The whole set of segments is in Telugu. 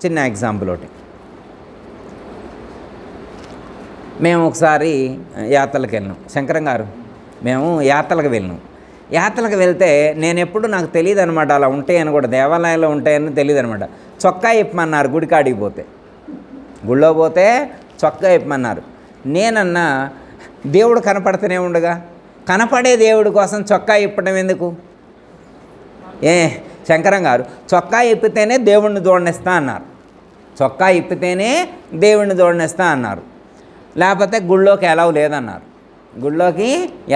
చిన్న ఎగ్జాంపుల్ ఒకటి. మేము ఒకసారి యాత్రలకు వెళ్ళినాం. శంకరం గారు మేము యాత్రలకు వెళ్ళినాం. యాత్రలకు వెళ్తే నేను ఎప్పుడు నాకు తెలియదు అనమాట, అలా ఉంటాయని కూడా దేవాలయాల్లో ఉంటాయని తెలియదు అనమాట. చొక్కా ఇప్పమన్నారు గుడికాడికి పోతే, గుళ్ళో పోతే చొక్కా ఇప్పమన్నారు. నేనన్నా దేవుడు కనపడుతూనే ఉండగా కనపడే దేవుడి కోసం చొక్కా ఇప్పడం ఎందుకు? శంకరం గారు చొక్కా ఇప్పితేనే దేవుణ్ణి చూడనిస్తా అన్నారు. చొక్కా ఇప్పితేనే దేవుణ్ణి చూడనిస్తా అన్నారు. లేకపోతే గుళ్ళోకి ఎలవ్ లేదన్నారు. గుళ్ళోకి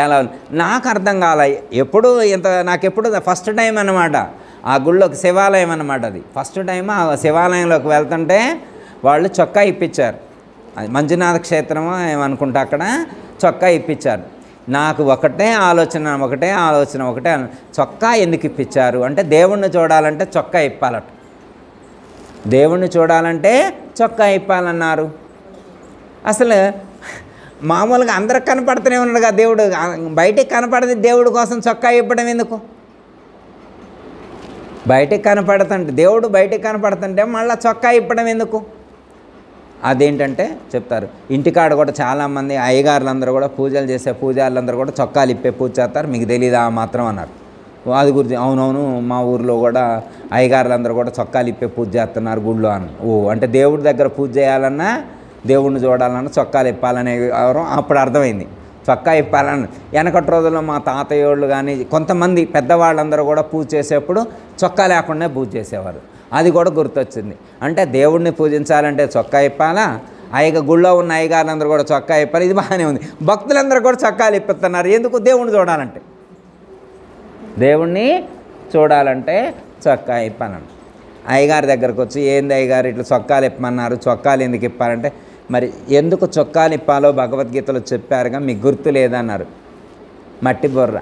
ఎలవ్ నాకు అర్థం కాల. ఎప్పుడు నాకెప్పుడు ఫస్ట్ టైం అన్నమాట ఆ గుళ్ళోకి, శివాలయం అన్నమాట అది. ఫస్ట్ టైం ఆ శివాలయంలోకి వెళ్తుంటే వాళ్ళు చొక్కా ఇప్పించారు. అది మంజునాథ క్షేత్రమో ఏమనుకుంటా, అక్కడ చొక్కా ఇప్పించారు. నాకు ఒకటే ఆలోచన చొక్కా ఎందుకు ఇప్పించారు అంటే దేవుణ్ణి చూడాలంటే చొక్కా ఇప్పాలట. దేవుణ్ణి చూడాలంటే చొక్కా ఇప్పాలన్నారు. అసలు మామూలుగా అందరికి కనపడుతూనే ఉన్నాడుగా దేవుడు, బయటికి కనపడది దేవుడి కోసం చొక్కా ఇప్పడం ఎందుకు? బయటికి కనపడుతుంటే దేవుడు బయటికి కనపడుతుంటే మళ్ళీ చొక్కా ఇప్పడం ఎందుకు? అదేంటంటే చెప్తారు. ఇంటికాడ కూడా చాలామంది అయ్యగారులందరూ కూడా పూజలు చేసే పూజారులందరూ కూడా చొక్కాలు ఇప్పే పూజ చేస్తారు, మీకు తెలీదా మాత్రం అన్నారు. అది గురించి అవునవును మా ఊరిలో కూడా అయ్యగారులందరూ కూడా చొక్కాలు ఇప్పే పూజ చేస్తున్నారు గుళ్ళో అని. అంటే దేవుడి దగ్గర పూజ చేయాలన్నా దేవుణ్ణి చూడాలన్నా చొక్కాలు ఇప్పాలనే అప్పుడు అర్థమైంది. చొక్కా ఇప్పాలని వెనకటి రోజుల్లో మా తాతయ్యోళ్ళు కానీ కొంతమంది పెద్దవాళ్ళందరూ కూడా పూజ చేసేప్పుడు చొక్కా లేకుండా పూజ చేసేవారు. అది కూడా గుర్తొచ్చింది. అంటే దేవుడిని పూజించాలంటే చొక్కా ఇప్పాలా, గుళ్ళో ఉన్న అయ్యగారులందరూ కూడా చొక్కా ఇప్పాలి. ఇది బాగానే ఉంది. భక్తులందరూ కూడా చొక్కాలు ఇప్పుతున్నారు ఎందుకు? దేవుణ్ణి చూడాలంటే, దేవుణ్ణి చూడాలంటే చొక్కా ఇప్పాలంట. అయ్యగారి దగ్గరకు వచ్చి ఏంది అయ్యగారు ఇట్లా చొక్కాలు ఇప్పమన్నారు, చొక్కాలు ఎందుకు ఇప్పాలంటే, మరి ఎందుకు చొక్కాలు ఇప్పాలో భగవద్గీతలో చెప్పారుగా, మీకు గుర్తు లేదన్నారు. మట్టి బుర్ర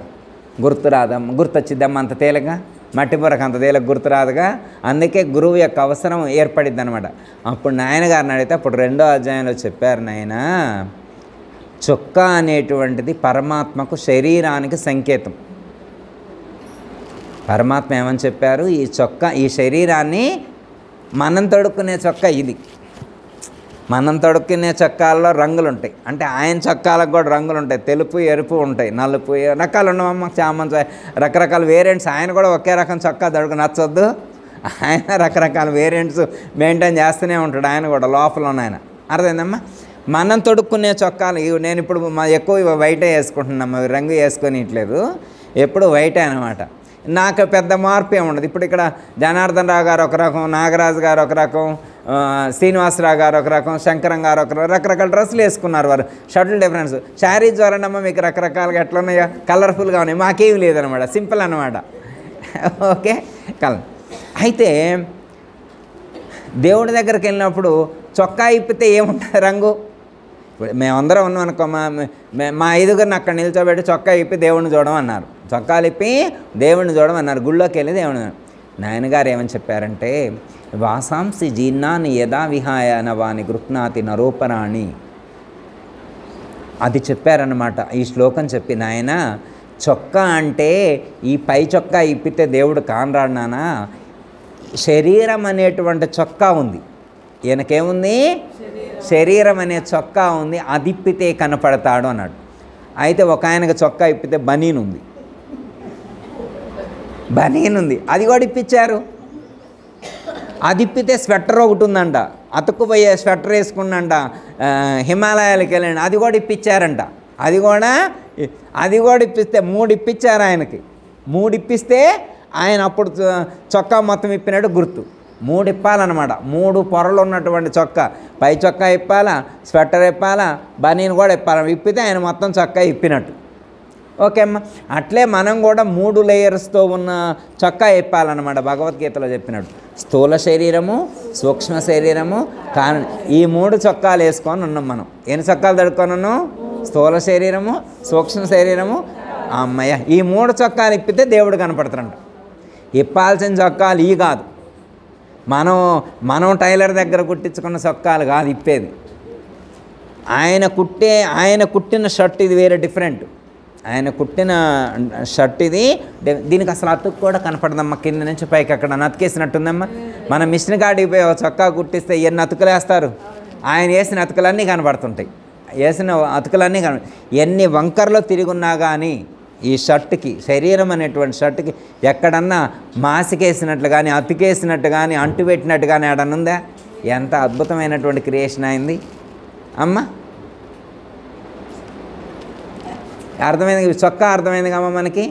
గుర్తు రాదమ్మ, గుర్తొచ్చిద్దమ్మ అంత తేలిగా, మట్టి బుర్రకు అంత తేలిక గుర్తు రాదుగా. అందుకే గురువు యొక్క అవసరం ఏర్పడిద్ది అనమాట. అప్పుడు నాయనగారిని అడిగితే అప్పుడు 2వ అధ్యాయంలో చెప్పారు, నాయన చొక్కా అనేటువంటిది పరమాత్మకు శరీరానికి సంకేతం. పరమాత్మ ఏమని చెప్పారు, ఈ చొక్కా ఈ శరీరాన్ని మనం తొడుక్కునే చొక్కా ఇది. మనం తొడుక్కునే చొక్కాల్లో రంగులు ఉంటాయి. అంటే ఆయన చొక్కాలకు కూడా రంగులు ఉంటాయి, తెలుపు ఎరుపు ఉంటాయి, నలుపు రకాలు ఉండవమ్మ, చామంతి రకరకాల వేరియంట్స్. ఆయన కూడా ఒకే రకం చొక్కా తొడుకు నచ్చొద్దు, ఆయన రకరకాల వేరియంట్స్ మెయింటైన్ చేస్తూనే ఉంటాడు. ఆయన కూడా లోపల ఉన్న ఆయన, అర్థమైందమ్మా. మనం తొడుక్కునే చొక్కాలు నేను ఇప్పుడు ఎక్కువ వైటే వేసుకుంటున్నాం, రంగు వేసుకొని ఇట్లేదు, ఎప్పుడు వైటే అనమాట. నాకు పెద్ద మార్పు ఏముండదు. ఇప్పుడు ఇక్కడ జనార్దన్ రావు గారు ఒక రకం, నాగరాజు గారు ఒక రకం, శ్రీనివాసరావు గారు ఒక రకం, శంకరం గారు ఒక రకరకాల డ్రెస్సులు వేసుకున్నారు. వారు షర్టులు డిఫరెన్స్. శారీస్ ద్వారానమ్మా మీకు రకరకాలుగా ఎట్లా ఉన్నాయో, కలర్ఫుల్గా ఉన్నాయి. మాకేమి లేదనమాట, సింపుల్ అనమాట. Okay colour. అయితే దేవుడి దగ్గరికి వెళ్ళినప్పుడు చొక్కా ఇప్పితే ఏముంటుంది రంగు? ఇప్పుడు మేమందరం ఉన్నాం అనుకో, మా 5గురిని అక్కడ నిల్చోబెట్టి చొక్కా ఇప్పి దేవుడిని చూడమన్నారు. చొక్కాలు ఇప్పి దేవుడిని చూడమన్నారు. గుళ్ళోకి వెళ్ళి దేవుని. నాయనగారు ఏమని చెప్పారంటే, వాసాంసి జీర్ణాన్ని యథా విహాయ నవాని గృహ్ణాతి నరోపరాణి, అది చెప్పారన్నమాట. ఈ శ్లోకం చెప్పి, నాయన చొక్కా అంటే ఈ పై చొక్కా ఇప్పితే దేవుడు కానరాడు నాన్న, శరీరం అనేటువంటి చొక్కా ఉంది. ఈయనకేముంది? శరీరం అనే చొక్కా ఉంది, అది ఇప్పితే కనపడతాడు అన్నాడు. అయితే ఒక ఆయనకు చొక్కా ఇప్పితే బనీన్ ఉంది, అది కూడా ఇప్పించారు. అది ఇప్పితే స్వెటర్ ఒకటి ఉందంట, అతుక్కుపోయే స్వెటర్ వేసుకున్నంట, హిమాలయాలకు వెళ్ళండి, అది కూడా ఇప్పించారంట. అది కూడా ఇప్పిస్తే 3 ఇప్పించారు ఆయనకి. 3 ఇప్పిస్తే ఆయన అప్పుడు చొక్కా మొత్తం ఇప్పినట్టు గుర్తు. 3 ఇప్పాలన్నమాట. 3 పొరలు ఉన్నటువంటి చొక్కా, పై చొక్కా ఇప్పాలా, స్వెటర్ ఇప్పాలా, బనీన్ కూడా ఇప్పాలి. ఇప్పితే ఆయన మొత్తం చొక్కా ఇప్పినట్టు. ఓకే అమ్మ. అట్లే మనం కూడా 3 లేయర్స్తో ఉన్న చొక్కా ఇప్పాలన్నమాట. భగవద్గీతలో చెప్పినట్టు స్థూల శరీరము, సూక్ష్మ శరీరము, కారణ, ఈ 3 చొక్కాలు వేసుకొని ఉన్నాం మనం. ఎన్ని చొక్కాలు తడుకొని ఉన్నాం? స్థూల శరీరము, సూక్ష్మ శరీరము, అమ్మయ్య. ఈ 3 చొక్కాలు ఇప్పితే దేవుడు కనపడుతారంట. ఇప్పాల్సిన చొక్కాలు ఈ కాదు, మనం టైలర్ దగ్గర కుట్టించుకున్న చొక్కాలు కాదు ఇప్పేది. ఆయన కుట్టిన షర్ట్ ఇది వేరే డిఫరెంట్. ఆయన కుట్టిన షర్ట్ ఇది. దీనికి అసలు అతుకు కూడా కనపడదమ్మా, కింద నుంచి పైకి అక్కడ అతికేసినట్టుందమ్మా. మన మిషన్ కాడికి పోయి చొక్కా కుట్టిస్తే ఎన్ని అతుకులు వేస్తారు, ఆయన వేసిన అతుకులన్నీ కనపడుతుంటాయి. వేసిన అతుకులన్నీ ఎన్ని వంకర్లో తిరుగున్నా కానీ ఈ షర్ట్కి, శరీరం అనేటువంటి షర్ట్కి ఎక్కడన్నా మాసికేసినట్లు కానీ అతికేసినట్టు కానీ అంటుపెట్టినట్టు కానీ ఏడనుందా? ఎంత అద్భుతమైనటువంటి క్రియేషన్ అయింది అమ్మ. అర్థమైంది చొక్కా, అర్థమైంది కమ్మ మనకి.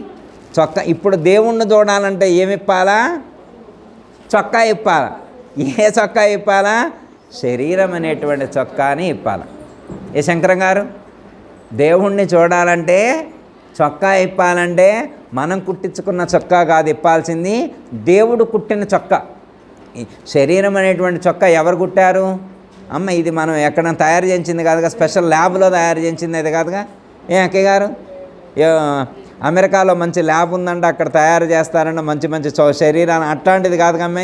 చొక్కా ఇప్పుడు దేవుణ్ణి చూడాలంటే ఏమి ఇప్పాలా? చొక్కా ఇప్పాలా. ఏ చొక్కా ఇప్పాలా? శరీరం అనేటువంటి చొక్కాని ఇప్పాల. ఏ శంకరం గారు, దేవుణ్ణి చూడాలంటే చొక్కా ఇప్పాలంటే మనం కుట్టించుకున్న చొక్కా కాదు ఇప్పాల్సింది, దేవుడు కుట్టిన చొక్కా. శరీరం అనేటువంటి చొక్కా ఎవరు కుట్టారు అమ్మ? ఇది మనం ఎక్కడ తయారు చేయించింది కాదుగా, స్పెషల్ ల్యాబ్లో తయారు చేయించింది అది కాదుగా. ఏ అక్కయ్య గారు, అమెరికాలో మంచి ల్యాబ్ ఉందంటే అక్కడ తయారు చేస్తారంటే మంచి మంచి శరీరాన్ని, అట్లాంటిది కాదుగా అమ్మ.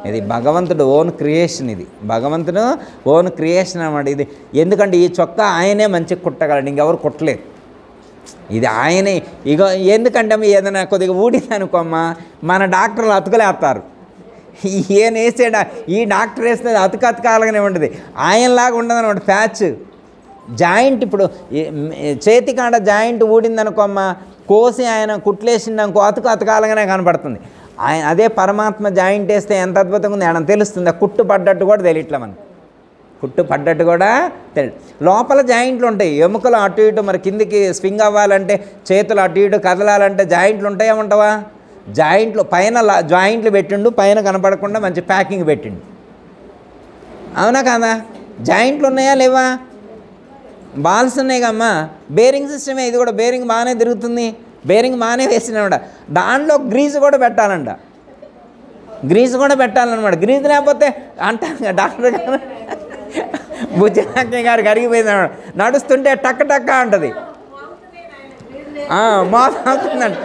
ఇది భగవంతుడు ఓన్ క్రియేషన్, ఇది భగవంతుడు ఓన్ క్రియేషన్ అన్నమాట ఇది. ఎందుకంటే ఈ చొక్కా ఆయనే మంచిగా కుట్టగలడు, ఇంకెవరు కుట్టలేదు. ఇది ఆయనే. ఇగో ఎందుకంటే ఏదైనా కొద్దిగా ఊడింది అనుకోమ్మా, మన డాక్టర్లు అతుకలేస్తారు. ఈయన వేసేడా, ఈ డాక్టర్ వేస్తే అతుకాలగానే ఉంటుంది, ఆయనలాగా ఉండదు అనమాట. ప్యాచ్ జాయింట్, ఇప్పుడు చేతికాడ జాయింట్ ఊడిందనుకోమ్మా, కోసి ఆయన కుట్లేసిండనుకో అతుకాలగానే కనపడుతుంది. ఆయన అదే పరమాత్మ జాయింట్ వేస్తే ఎంత అద్భుతంగా ఉంది ఆయన తెలుస్తుంది. ఆ కుట్టు పడ్డట్టు కూడా తెలియట్లే మనకు, కుట్టు పడ్డట్టు కూడా తెలియదు. లోపల జాయింట్లు ఉంటాయి, ఎముకలు అటు ఇటు మరి కిందికి స్వింగ్ అవ్వాలంటే, చేతులు అటు ఇటు కదలాలంటే జాయింట్లు ఉంటాయా ఉంటావా? జాయింట్లు పైన జాయింట్లు పెట్టిండు, పైన కనపడకుండా మంచి ప్యాకింగ్ పెట్టిండు, అవునా కాదా? జాయింట్లు ఉన్నాయా లేవా? బాల్స్ ఉన్నాయి కమ్మా. బేరింగ్ సిస్టమే ఇది కూడా, బేరింగ్ బాగానే తిరుగుతుంది, బేరింగ్ బాగానే వేసినాడ. దాంట్లో గ్రీజు కూడా పెట్టాలంట, గ్రీజు కూడా పెట్టాలన్నమాట. గ్రీజు లేకపోతే అంటారు డాక్టర్ గారు, బుజ్జి గారికి అరిగిపోయింది అన్నమాట. నడుస్తుంటే టక్క టక్క అంటుంది, మోసం అవుతుందంట.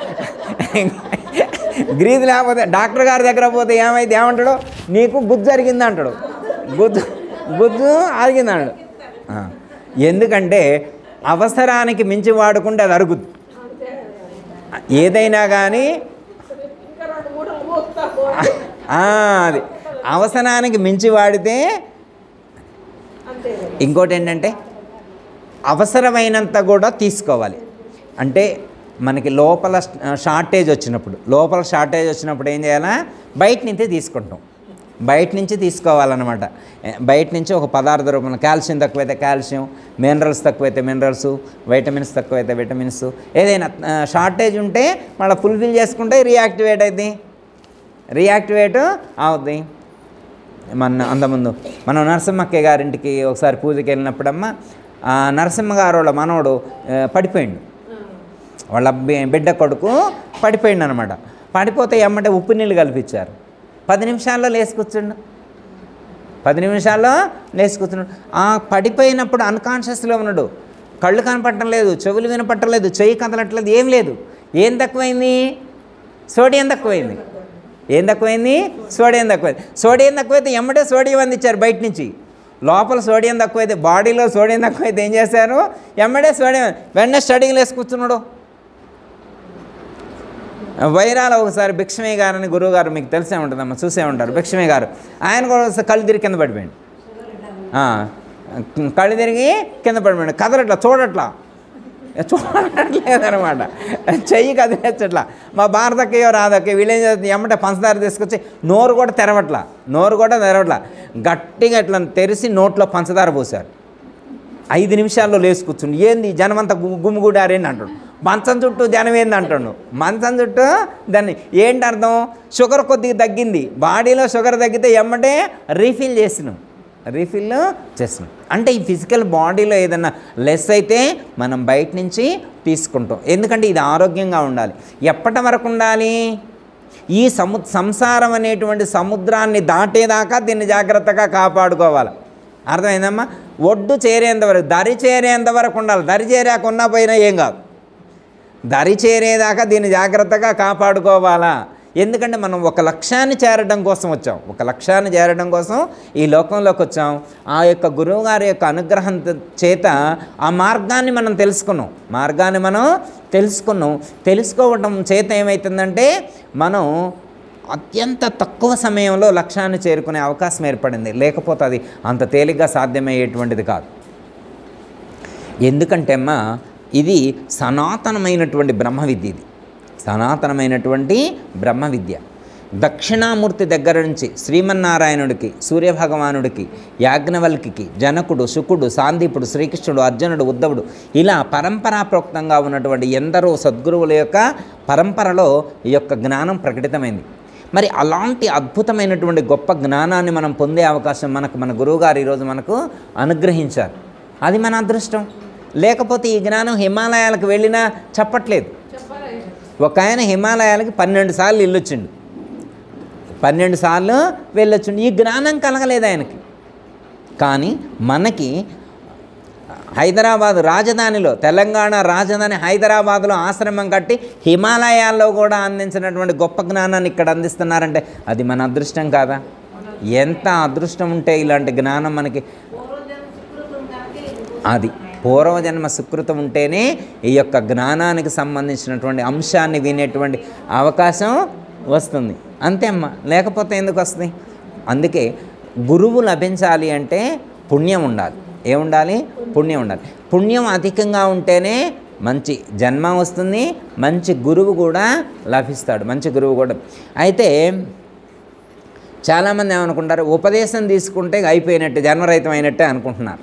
గ్రీజు లేకపోతే డాక్టర్ గారి దగ్గర పోతే ఏమైంది, ఏమంటాడు, నీకు గుజ్జు అరిగింది అంటాడు, గుజ్జు అరిగింది అంటాడు. ఎందుకంటే అవసరానికి మించి వాడుకుంటే అది అరుగుద్ది. ఏదైనా కానీ అది అవసరానికి మించి వాడితే. ఇంకోటి ఏంటంటే అవసరమైనంత కూడా తీసుకోవాలి. అంటే మనకి లోపల షార్టేజ్ వచ్చినప్పుడు ఏం చేయాలా, బయట నుంచే తీసుకుంటాం, బయట నుంచి తీసుకోవాలన్నమాట. బయట నుంచి ఒక పదార్థ రూపంలో కాల్షియం తక్కువైతే కాల్షియం, మినరల్స్ తక్కువైతే మినరల్స్, వైటమిన్స్ తక్కువైతే విటమిన్స్, ఏదైనా షార్టేజ్ ఉంటే మళ్ళీ ఫుల్ఫిల్ చేసుకుంటే రియాక్టివేట్ అవుద్ది. అంతకుముందు మనం నరసింహక్క గారింటికి ఒకసారి పూజకి వెళ్ళినప్పుడమ్మా, నరసింహ గారు వాళ్ళ మనవడు పడిపోయిండు, వాళ్ళ బిడ్డ కొడుకు పడిపోయిండు అనమాట. పడిపోతే ఎమ్మటే ఉప్పు నీళ్ళు కల్పించారు, 10 నిమిషాల్లో లేచి కూర్చుండు. పడిపోయినప్పుడు అన్కాన్షియస్లో ఉన్నాడు, కళ్ళు కనపడటం లేదు, చెవులు వినపడటం లేదు, చెయ్యి కదలట్లేదు, ఏం లేదు. ఏం తక్కువైంది? సోడియం తక్కువైంది. సోడియం తక్కువైతే ఎమ్మటే సోడియం అందించారు బయట నుంచి. లోపల సోడియం తక్కువైతే, బాడీలో సోడియం తక్కువైతే ఏం చేశారు, ఎమ్మటే సోడియం వెంటనే స్టడీలు వేసి కూర్చున్నాడు. వైరాల ఒకసారి భిక్షమయ్య గారని గురువు గారు మీకు తెలిసే ఉంటుందమ్మా, చూసే ఉంటారు. భిక్షమయ్య గారు ఆయన కూడా కళ్ళు తిరిగి కింద పడిపోయాడు, కదలట్లా, చూడట్లేదనమాట, చెయ్యి కదిలేచ్చట్లా. మా భారతక్కయ్యో రాదక్క వీళ్ళేం చేస్తుంది, ఎమ్మటే పంచదార తీసుకొచ్చి నోరు కూడా తెరవట్లా, గట్టిగా ఇట్లా తెరిచి నోట్లో పంచదార పోసారు. 5 నిమిషాల్లో లేచి కూర్చుండి. ఏంది జనమంతా గుమ్మిగూడారేంటి అంటాడు, మంచం చుట్టూ జనం ఏంది అంటాడు, మంచం చుట్టూ దాన్ని ఏంటి అర్థం, షుగర్ కొద్దిగా తగ్గింది, బాడీలో షుగర్ తగ్గితే ఎమ్మటే రీఫిల్ చేసినాం. అంటే ఈ ఫిజికల్ బాడీలో ఏదన్నా లెస్ అయితే మనం బయట నుంచి తీసుకుంటాం. ఎందుకంటే ఇది ఆరోగ్యంగా ఉండాలి. ఎప్పటి వరకు ఉండాలి? ఈ సంసారం అనేటువంటి సముద్రాన్ని దాటేదాకా దీన్ని జాగ్రత్తగా కాపాడుకోవాలి. అర్థమైందమ్మా? ఒడ్డు చేరేంతవరకు, దరి చేరేంతవరకు ఉండాలి. దరి చేరాక ఉన్నా పోయినా ఏం కాదు, దరి చేరేదాకా దీన్ని జాగ్రత్తగా కాపాడుకోవాలా. ఎందుకంటే మనం ఒక లక్ష్యాన్ని చేరడం కోసం వచ్చాం, ఒక లక్ష్యాన్ని చేరడం కోసం ఈ లోకంలోకి వచ్చాం. ఆ యొక్క గురువుగారి యొక్క అనుగ్రహం చేత ఆ మార్గాన్ని మనం తెలుసుకోవడం చేత ఏమవుతుందంటే మనం అత్యంత తక్కువ సమయంలో లక్ష్యాన్ని చేరుకునే అవకాశం ఏర్పడింది. లేకపోతే అది అంత తేలిగ్గా సాధ్యమయ్యేటువంటిది కాదు. ఎందుకంటే అమ్మా ఇది సనాతనమైనటువంటి బ్రహ్మ విద్య, ఇది సనాతనమైనటువంటి బ్రహ్మ విద్య. దక్షిణామూర్తి దగ్గర నుంచి శ్రీమన్నారాయణుడికి, సూర్యభగవానుడికి, యాజ్ఞవల్కికి, జనకుడు, శుకుడు, సాందీపుడు, శ్రీకృష్ణుడు, అర్జునుడు, ఉద్ధవుడు, ఇలా పరంపరాప్రోక్తంగా ఉన్నటువంటి ఎందరో సద్గురువుల యొక్క పరంపరలో ఈ యొక్క జ్ఞానం ప్రకటితమైంది. మరి అలాంటి అద్భుతమైనటువంటి గొప్ప జ్ఞానాన్ని మనం పొందే అవకాశం మన గురువుగారు ఈరోజు మనకు అనుగ్రహించారు. అది మన అదృష్టం. లేకపోతే ఈ జ్ఞానం హిమాలయాలకు వెళ్ళినా చెప్పట్లేదు. ఒక ఆయన హిమాలయాలకి 12 సార్లు వెళ్ళొచ్చిండు, 12 సార్లు వెళ్ళొచ్చిండు, ఈ జ్ఞానం కలగలేదు ఆయనకి. కానీ మనకి హైదరాబాదు రాజధానిలో, తెలంగాణ రాజధాని హైదరాబాదులో ఆశ్రమం కట్టి హిమాలయాల్లో కూడా అందించినటువంటి గొప్ప జ్ఞానాన్ని ఇక్కడ అందిస్తున్నారంటే అది మన అదృష్టం కాదా? ఎంత అదృష్టం ఉంటే ఇలాంటి జ్ఞానం మనకి, అది పూర్వజన్మ సుకృతం ఉంటేనే ఈ యొక్క జ్ఞానానికి సంబంధించినటువంటి అంశాన్ని వినేటువంటి అవకాశం వస్తుంది. అంతే అమ్మ, లేకపోతే ఎందుకు వస్తుంది? అందుకే గురువు లభించాలి అంటే పుణ్యం ఉండాలి. ఏముండాలి? పుణ్యం ఉండాలి. పుణ్యం అధికంగా ఉంటేనే మంచి జన్మ వస్తుంది, మంచి గురువు కూడా లభిస్తాడు, మంచి గురువు కూడా. అయితే చాలామంది ఏమనుకుంటారు, ఉపదేశం తీసుకుంటే అయిపోయినట్టు, జన్మరహితం అయినట్టే అనుకుంటున్నారు.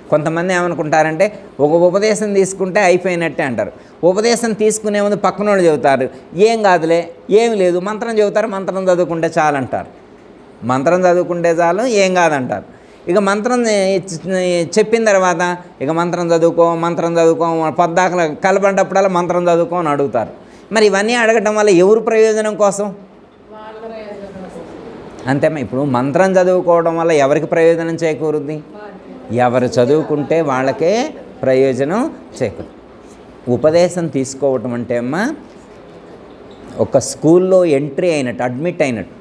కొంతమంది ఏమనుకుంటారంటే ఒక ఉపదేశం తీసుకుంటే అయిపోయినట్టే అంటారు. ఉపదేశం తీసుకునే ముందు పక్కన వాళ్ళు చెబుతారు, ఏం కాదులే, ఏమి లేదు, మంత్రం చెబుతారు, మంత్రం చదువుకుంటే చాలు అంటారు. మంత్రం చదువుకుంటే చాలు, ఏం కాదంటారు. ఇక మంత్రం చెప్పిన తర్వాత ఇక మంత్రం చదువుకో పొద్దాకల కలపంటప్పుడల్లా మంత్రం చదువుకో అని అడుగుతారు. మరి ఇవన్నీ అడగటం వల్ల ఎవరు ప్రయోజనం కోసం? అంతేమా. ఇప్పుడు మంత్రం చదువుకోవడం వల్ల ఎవరికి ప్రయోజనం చేకూరుద్ది? ఎవరు చదువుకుంటే వాళ్ళకే ప్రయోజనం చేకూరు. ఉపదేశం తీసుకోవటం అంటే అమ్మ ఒక స్కూల్లో ఎంట్రీ అయినట్టు, అడ్మిట్ అయినట్టు.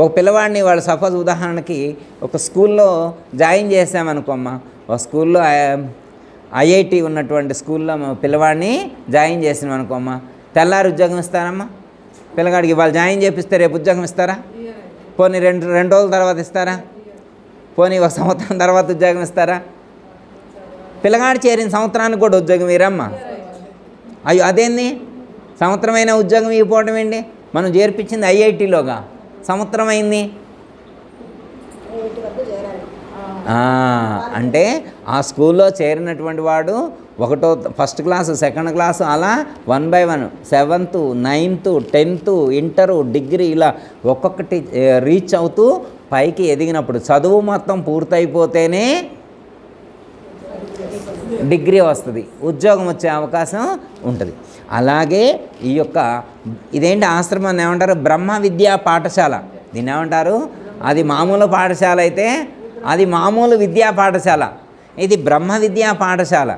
ఒక పిల్లవాడిని వాళ్ళు సపోజ్ ఉదాహరణకి ఒక స్కూల్లో జాయిన్ చేసామనుకోమ్మా, ఒక స్కూల్లో ఐఐటి ఉన్నటువంటి స్కూల్లో పిల్లవాడిని జాయిన్ చేసినాం అనుకోమ్మా, తెల్లారి ఉద్యోగం ఇస్తారమ్మా పిల్లగాడికి? వాళ్ళు జాయిన్ చేపిస్తే రేపు ఉద్యోగం ఇస్తారా? పోనీ రెండు రోజుల తర్వాత ఇస్తారా? పోనీ 1 సంవత్సరం తర్వాత ఉద్యోగం ఇస్తారా? పిల్లగాడు చేరిన సంవత్సరానికి కూడా ఉద్యోగం ఇరమ్మా. అయ్యో అదేంది, సంవత్సరమైన ఉద్యోగం ఇవ్వకపోవడం ఏంటి? మనం చేర్పించింది ఐఐటీలోగా, సంవత్సరం అయింది. అంటే ఆ స్కూల్లో చేరినటువంటి వాడు ఫస్ట్ క్లాసు, సెకండ్ క్లాసు, అలా 1 by 1, 7th, 9th, 10th, inter, degree, ఇలా ఒక్కొక్కటి రీచ్ అవుతూ పైకి ఎదిగినప్పుడు చదువు మొత్తం పూర్తయిపోతేనే డిగ్రీ వస్తుంది, ఉద్యోగం వచ్చే అవకాశం ఉంటుంది. అలాగే ఈ యొక్క ఇదేంటి ఆశ్రమాన్ని ఏమంటారు? బ్రహ్మ విద్యా పాఠశాల. దీన్ని ఏమంటారు? అది మామూలు పాఠశాల అయితే అది మామూలు విద్యా పాఠశాల, ఇది బ్రహ్మ విద్యా పాఠశాల.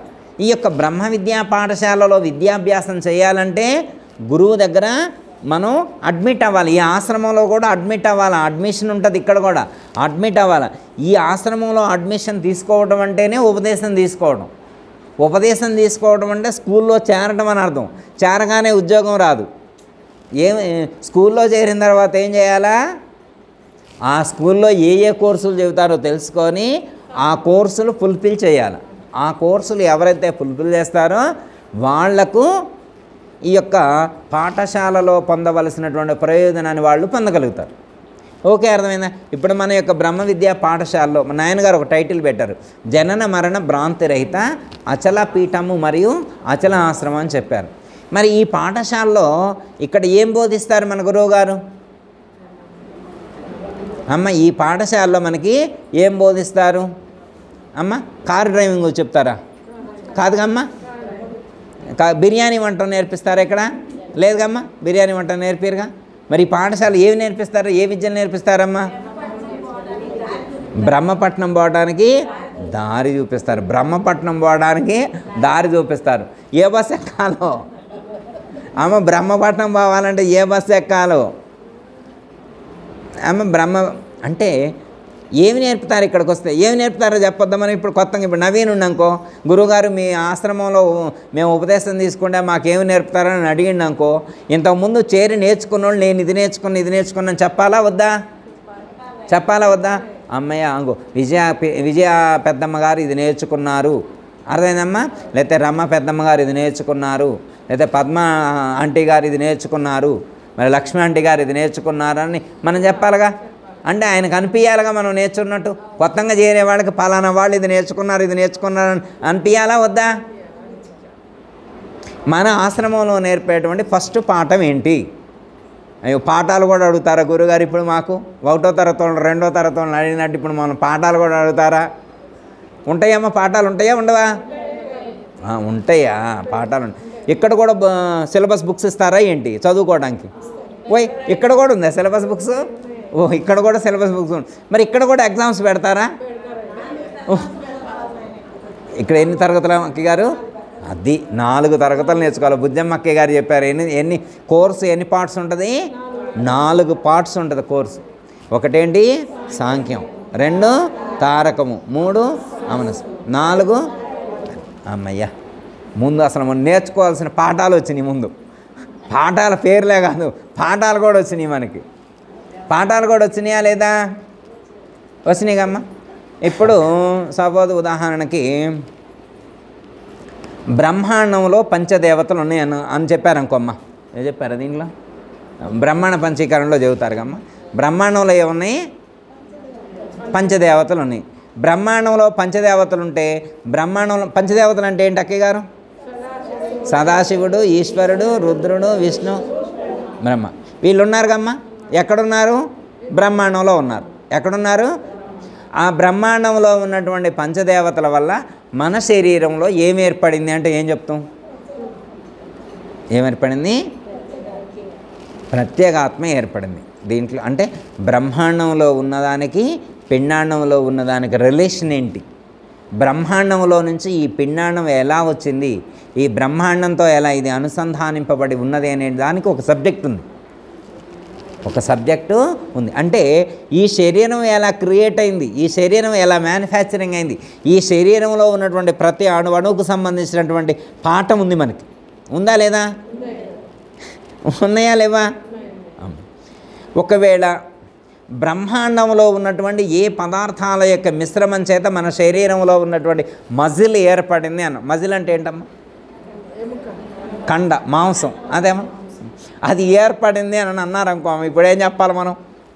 ఈ యొక్క బ్రహ్మ విద్యా పాఠశాలలో విద్యాభ్యాసం చేయాలంటే గురువు దగ్గర మనం అడ్మిట్ అవ్వాలి. ఈ ఆశ్రమంలో కూడా అడ్మిట్ అవ్వాలి, అడ్మిషన్ ఉంటుంది, ఇక్కడ కూడా అడ్మిట్ అవ్వాలి. ఈ ఆశ్రమంలో అడ్మిషన్ తీసుకోవడం అంటేనే ఉపదేశం తీసుకోవడం. ఉపదేశం తీసుకోవడం అంటే స్కూల్లో చేరడం అని అర్థం. చేరగానే ఉద్యోగం రాదు. స్కూల్లో చేరిన తర్వాత ఏం చేయాలా? ఆ స్కూల్లో ఏ కోర్సులు చెబుతారో తెలుసుకొని ఆ కోర్సులు ఫుల్ఫిల్ చేయాలి. ఆ కోర్సులు ఎవరైతే ఫుల్ఫిల్ చేస్తారో వాళ్లకు ఈ యొక్క పాఠశాలలో పొందవలసినటువంటి ప్రయోజనాన్ని వాళ్ళు పొందగలుగుతారు. ఓకే, అర్థమైందా? ఇప్పుడు మన యొక్క బ్రహ్మ విద్యా పాఠశాలలో మా నాయనగారు ఒక టైటిల్ పెట్టారు, జనన మరణ భ్రాంతి రహిత అచల పీఠము మరియు అచల ఆశ్రమం అని చెప్పారు. మరి ఈ పాఠశాలలో ఇక్కడ ఏం బోధిస్తారు మన గురువు గారు? అమ్మ ఈ పాఠశాలలో మనకి ఏం బోధిస్తారు అమ్మ? కారు డ్రైవింగ్ చెప్తారా? కాదుగమ్మా. బిర్యానీ వంట నేర్పిస్తారా ఇక్కడ? లేదుగమ్మా, బిర్యానీ వంట నేర్పిరుగా. మరి ఈ పాఠశాల ఏమి నేర్పిస్తారు? ఏ విద్యను నేర్పిస్తారమ్మా? బ్రహ్మపట్నం పోవడానికి దారి చూపిస్తారు. బ్రహ్మపట్నం పోవడానికి దారి చూపిస్తారు. ఏ బస్ ఎక్కాలో ఆమె బ్రహ్మపట్నం పోవాలంటే ఏ బస్సు ఎక్కాలో. ఆమె బ్రహ్మ అంటే ఏమి నేర్పుతారు ఇక్కడికి వస్తే? ఏమి నేర్పుతారో చెప్పొద్దామని ఇప్పుడు కొత్తగా ఇప్పుడు నవీన్ ఉన్నానుకో, గురువుగారు మీ ఆశ్రమంలో మేము ఉపదేశం తీసుకుంటే మాకేమి నేర్పుతారని అడిగిండు అనుకో, ఇంతకుముందు చేరి నేర్చుకున్న వాళ్ళు నేను ఇది నేర్చుకున్నాను చెప్పాలా వద్దా? చెప్పాలా వద్దా? అమ్మయ్య అంగో విజయ పెద్దమ్మ గారు ఇది నేర్చుకున్నారు, అర్థమైందమ్మా? లేకపోతే రమ్మ పెద్దమ్మ గారు ఇది నేర్చుకున్నారు, లేకపోతే పద్మ ఆంటీ గారు ఇది నేర్చుకున్నారు, మరి లక్ష్మీ ఆంటీ గారు ఇది నేర్చుకున్నారని మనం చెప్పాలిగా. అంటే ఆయనకు అనిపించాలిగా మనం నేర్చుకున్నట్టు. కొత్తగా చేరే వాళ్ళకి పలానా వాళ్ళు ఇది నేర్చుకున్నారు అని అనిపించాలా వద్దా? మన ఆశ్రమంలో నేర్పేటువంటి ఫస్ట్ పాఠం ఏంటి? అయ్యో పాఠాలు కూడా అడుగుతారా గురుగారు ఇప్పుడు మాకు? 1వ తరగతి వాళ్ళు 2వ తరగతి వాళ్ళని అడిగినట్టు ఇప్పుడు మనం పాఠాలు కూడా అడుగుతారా? ఉంటాయమ్మా పాఠాలు? ఉంటాయా ఉండవా? ఉంటాయా పాఠాలు? ఇక్కడ కూడా సిలబస్ బుక్స్ ఇస్తారా ఏంటి చదువుకోవడానికి? ఓయ్ ఇక్కడ కూడా ఉందా సిలబస్ బుక్స్? ఓ ఇక్కడ కూడా సిలబస్ బుక్స్ ఉంది. మరి ఇక్కడ కూడా ఎగ్జామ్స్ పెడతారా? ఇక్కడ ఎన్ని తరగతులు అక్కయ్య గారు? అది 4 తరగతులు నేర్చుకోవాలి. బుజ్జమ్మ అక్కయ్య గారు చెప్పారు. ఎన్ని కోర్సు ఎన్ని పార్ట్స్ ఉంటుంది? 4 పార్ట్స్ ఉంటుంది కోర్సు. ఒకటేంటి సాంఖ్యం, 2 తారకము, 3 అమనసు, 4 అమ్మయ్య. ముందు అసలు మనం నేర్చుకోవాల్సిన పాఠాలు వచ్చినాయి. ముందు పాఠాల పేర్లే కాదు పాఠాలు కూడా వచ్చినాయి మనకి. పాఠాలు కూడా వచ్చినాయా లేదా? వచ్చినాయి కమ్మా. ఇప్పుడు సపోజ్ ఉదాహరణకి బ్రహ్మాండంలో పంచదేవతలు ఉన్నాయి అని చెప్పారు అనుకోమ్మా. ఏం చెప్పారు దీంట్లో? బ్రహ్మాండ పంచీకరణలో చెబుతారు కమ్మా. బ్రహ్మాండంలో ఏమున్నాయి? పంచదేవతలు ఉన్నాయి. బ్రహ్మాండంలో పంచదేవతలు ఉంటే బ్రహ్మాండంలో పంచదేవతలు అంటే ఏంటి అక్కయ్య గారు? సదాశివుడు, ఈశ్వరుడు, రుద్రుడు, విష్ణు, బ్రహ్మ. వీళ్ళు ఉన్నారు కమ్మా. ఎక్కడున్నారు? బ్రహ్మాండంలో ఉన్నారు. ఎక్కడున్నారు? ఆ బ్రహ్మాండంలో ఉన్నటువంటి పంచదేవతల వల్ల మన శరీరంలో ఏమి ఏర్పడింది అంటే ఏం చెప్తాం? ఏమేర్పడింది? ప్రత్యేగాత్మ ఏర్పడింది. దీంట్లో అంటే బ్రహ్మాండంలో ఉన్నదానికి పిండాండంలో ఉన్నదానికి రిలేషన్ ఏంటి? బ్రహ్మాండంలో నుంచి ఈ పిండాండం ఎలా వచ్చింది, ఈ బ్రహ్మాండంతో ఎలా ఇది అనుసంధానింపబడి ఉన్నది అనే దానికి ఒక సబ్జెక్ట్ ఉంది. ఒక సబ్జెక్టు ఉంది. అంటే ఈ శరీరం ఎలా క్రియేట్ అయింది, ఈ శరీరం ఎలా మ్యానుఫ్యాక్చరింగ్ అయింది, ఈ శరీరంలో ఉన్నటువంటి ప్రతి అణువుకు సంబంధించినటువంటి పాఠం ఉంది మనకి. ఉందా లేదా? ఉన్నాయా లేవా? ఒకవేళ బ్రహ్మాండంలో ఉన్నటువంటి ఏ పదార్థాల యొక్క మిశ్రమం చేత మన శరీరంలో ఉన్నటువంటి మజిల్ ఏర్పడింది అన్న. మజిల్ అంటే ఏంటమ్మా? కండ, మాంసం. అదేమో అది ఏర్పడింది అని అన్నారు అనుకో. ఇప్పుడు ఏం చెప్పాలి మనం?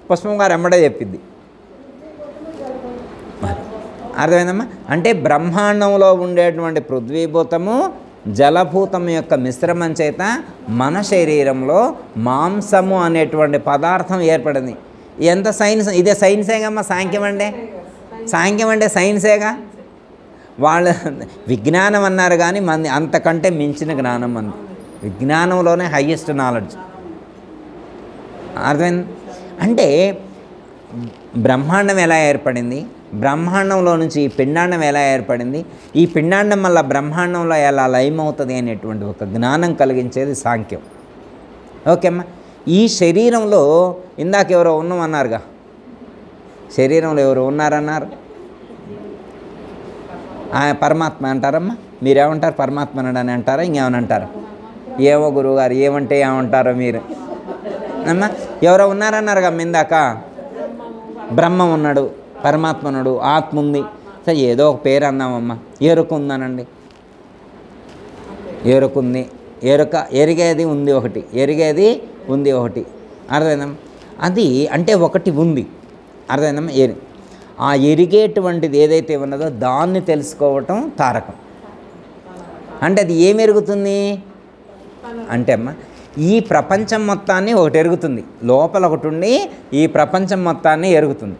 పుష్పం గారు ఎమ్మడే చెప్పింది. అర్థమైందమ్మా? అంటే బ్రహ్మాండంలో ఉండేటువంటి పృథ్వీభూతము జలభూతం యొక్క మిశ్రమం చేత మన శరీరంలో మాంసము అనేటువంటి పదార్థం ఏర్పడింది. ఎంత సైన్స్! ఇదే సైన్సేగమ్మా. సాంఖ్యం అంటే సైన్సేగా. వాళ్ళు విజ్ఞానం అన్నారు కానీ మంది అంతకంటే మించిన జ్ఞానం మంది. విజ్ఞానంలోనే హయ్యెస్ట్ నాలెడ్జ్. అర్థమైంది? అంటే బ్రహ్మాండం ఎలా ఏర్పడింది, బ్రహ్మాండంలో నుంచి ఈ పిండాండం ఎలా ఏర్పడింది, ఈ పిండాండం వల్ల బ్రహ్మాండంలో ఎలా లయమవుతుంది అనేటువంటి ఒక జ్ఞానం కలిగించేది సాంఖ్యం. ఓకే అమ్మా. ఈ శరీరంలో ఇందాక ఎవరో ఉన్నామన్నారుగా, శరీరంలో ఎవరు ఉన్నారన్నారు? పరమాత్మ అంటారమ్మా. మీరేమంటారు? పరమాత్మ అని అంటారా, ఇంకేమని అంటారా? ఏమో గురువుగారు ఏమంటే ఏమంటారో మీరు అమ్మా. ఎవరో ఉన్నారన్నారుగా ఇందాక. బ్రహ్మ ఉన్నాడు, పరమాత్మ ఉన్నాడు, ఆత్మ ఉంది. సరే ఏదో ఒక పేరు అందామమ్మా. ఎరుక ఉందనండి. ఎరుకుంది. ఎరిగేది ఉంది ఒకటి, ఎరిగేది ఉంది ఒకటి. అర్థమైందమ్మా? అది అంటే ఒకటి ఉంది. అర్థమైందమ్మా? ఆ ఎరిగేటువంటిది ఏదైతే ఉన్నదో దాన్ని తెలుసుకోవటం తారకం. అంటే అది ఏమి ఎరుగుతుంది అంటే అమ్మ, ఈ ప్రపంచం మొత్తాన్ని ఒకటి ఎరుగుతుంది. లోపల ఒకటి ఉండి ఈ ప్రపంచం మొత్తాన్ని ఎరుగుతుంది.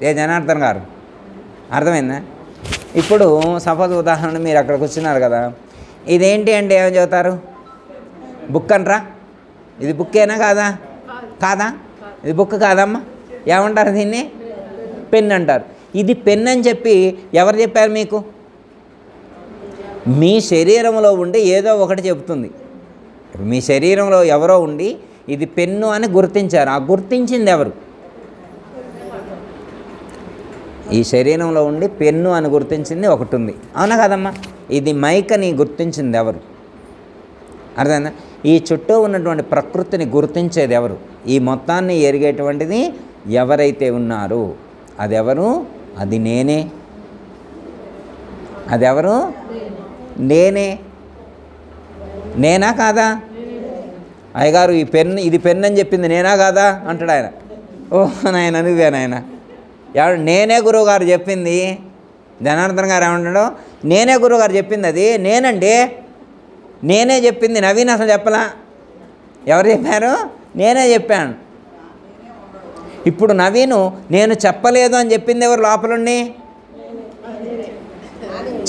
ఏ జనార్దన్ గారు అర్థమైందా? ఇప్పుడు సపోజ్ ఉదాహరణ మీరు అక్కడికి వచ్చినారు కదా, ఇదేంటి అంటే ఏమని చెబుతారు? బుక్ అంటారా? ఇది బుక్కేనా కాదా? కాదా? ఇది బుక్ కాదమ్మా. ఏమంటారు దీన్ని? పెన్ అంటారు. ఇది పెన్ అని చెప్పి ఎవరు చెప్పారు మీకు? మీ శరీరంలో ఉండి ఏదో ఒకటి చెబుతుంది. మీ శరీరంలో ఎవరో ఉండి ఇది పెన్ను అని గుర్తించారు. ఆ గుర్తించింది ఎవరు? ఈ శరీరంలో ఉండి పెన్ను అని గుర్తించింది ఒకటి ఉంది, అవునా కదమ్మా? ఇది మైక్ అని గుర్తించింది ఎవరు? అర్థమైందా? ఈ చుట్టూ ఉన్నటువంటి ప్రకృతిని గుర్తించేది ఎవరు? ఈ మొత్తాన్ని ఎరిగేటువంటిది ఎవరైతే ఉన్నారో అదెవరు? అది నేనే. అదెవరు? నేనే. నేనా కాదా? అయ్యగారు ఈ పెన్ను, ఇది పెన్ను అని చెప్పింది నేనా కాదా అంటాడు ఆయన. ఓహ్ నాయన నువ్వే నాయన. ఎవరు? నేనే గురువుగారు చెప్పింది. జనార్దన్ గారు ఏమంటాడో, నేనే గురువుగారు చెప్పింది, అది నేనండి, నేనే చెప్పింది. నవీన్ అసలు చెప్పలా. ఎవరు చెప్పారు? నేనే చెప్పాను. ఇప్పుడు నవీను నేను చెప్పలేదు అని చెప్పింది ఎవరు లోపలుండి?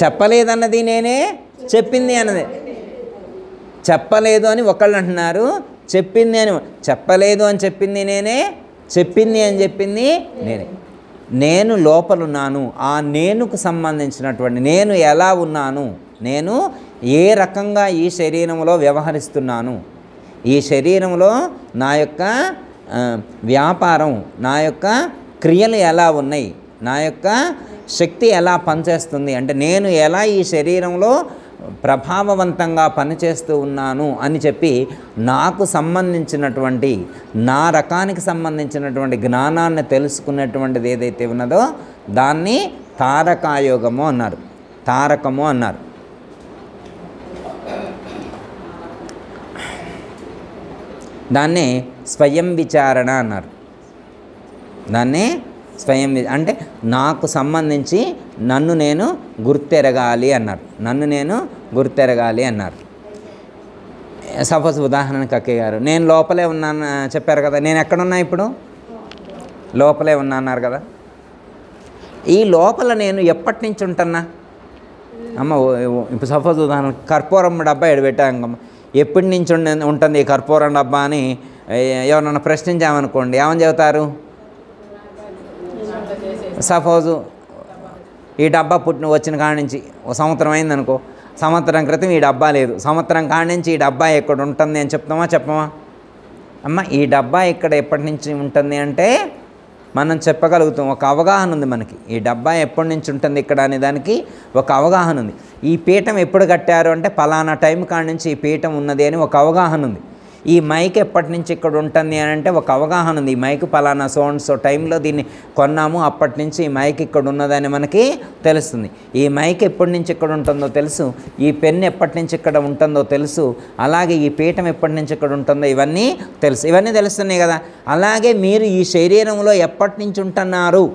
చెప్పలేదన్నది నేనే, చెప్పింది అన్నది. చెప్పలేదు అని ఒకళ్ళు అంటున్నారు, చెప్పింది అని. చెప్పలేదు అని చెప్పింది నేనే, చెప్పింది అని చెప్పింది నేనే. నేను లోపలున్నాను. ఆ నేనుకు సంబంధించినటువంటి నేను ఎలా ఉన్నాను, నేను ఏ రకంగా ఈ శరీరంలో వ్యవహరిస్తున్నాను, ఈ శరీరంలో నా యొక్క వ్యాపారం, నా యొక్క క్రియలు ఎలా ఉన్నాయి, నా యొక్క శక్తి ఎలా పనిచేస్తుంది, అంటే నేను ఎలా ఈ శరీరంలో ప్రభావవంతంగా పనిచేస్తూ ఉన్నాను అని చెప్పి నాకు సంబంధించినటువంటి, నా రకానికి సంబంధించినటువంటి జ్ఞానాన్ని తెలుసుకున్నటువంటిది ఏదైతే ఉన్నదో దాన్ని తారకాయోగము అన్నారు, తారకము అన్నారు. దాన్నే స్వయం విచారణ అన్నారు. దాన్నే స్వయం అంటే నాకు సంబంధించి నన్ను నేను గుర్తెరగాలి అన్నారు. నన్ను నేను గుర్తెరగాలి అన్నారు. సపోజ్ ఉదాహరణకి అక్కయ్య గారు, నేను లోపలే ఉన్నాను చెప్పారు కదా, నేను ఎక్కడున్నా ఇప్పుడు? లోపలే ఉన్నా అన్నారు కదా. ఈ లోపల నేను ఎప్పటి నుంచి ఉంటున్నా? అమ్మ ఇప్పుడు సపోజ్ ఉదాహరణ కర్పూరం డబ్బా ఎడబెట్టాం, ఎప్పటి నుంచి ఉంటుంది ఈ కర్పూరం డబ్బా అని ఎవరన్నా ప్రశ్నించామనుకోండి, ఏమని చెబుతారు? సపోజు ఈ డబ్బా వచ్చిన కాడి నుంచి ఒక సంవత్సరం అయిందనుకో, సంవత్సరం క్రితం ఈ డబ్బా లేదు, సంవత్సరం కాడి నుంచి ఈ డబ్బా ఎక్కడ ఉంటుంది అని చెప్తామా చెప్పమా? అమ్మ ఈ డబ్బా ఇక్కడ ఎప్పటి నుంచి ఉంటుంది అంటే మనం చెప్పగలుగుతాం. ఒక అవగాహన ఉంది మనకి, ఈ డబ్బా ఎప్పటి నుంచి ఉంటుంది ఇక్కడ అనే దానికి ఒక అవగాహన ఉంది. ఈ పీఠం ఎప్పుడు కట్టారు అంటే పలానా టైం కాడి నుంచి ఈ పీఠం ఉన్నది అని ఒక అవగాహన ఉంది. ఈ మైక్ ఎప్పటి నుంచి ఇక్కడ ఉంటుంది అని అంటే ఒక అవగాహన ఉంది. ఈ మైక్ పలానా సో టైంలో దీన్ని కొన్నాము, అప్పటి నుంచి ఈ మైక్ ఇక్కడ ఉన్నదని మనకి తెలుస్తుంది. ఈ మైక్ ఎప్పటి నుంచి ఇక్కడ ఉంటుందో తెలుసు, ఈ పెన్ ఎప్పటి నుంచి ఇక్కడ ఉంటుందో తెలుసు, అలాగే ఈ పీఠం ఎప్పటి నుంచి ఇక్కడ ఉంటుందో ఇవన్నీ తెలుసు. ఇవన్నీ తెలుస్తున్నాయి కదా. అలాగే మీరు ఈ శరీరంలో ఎప్పటి నుంచి ఉంటున్నారు?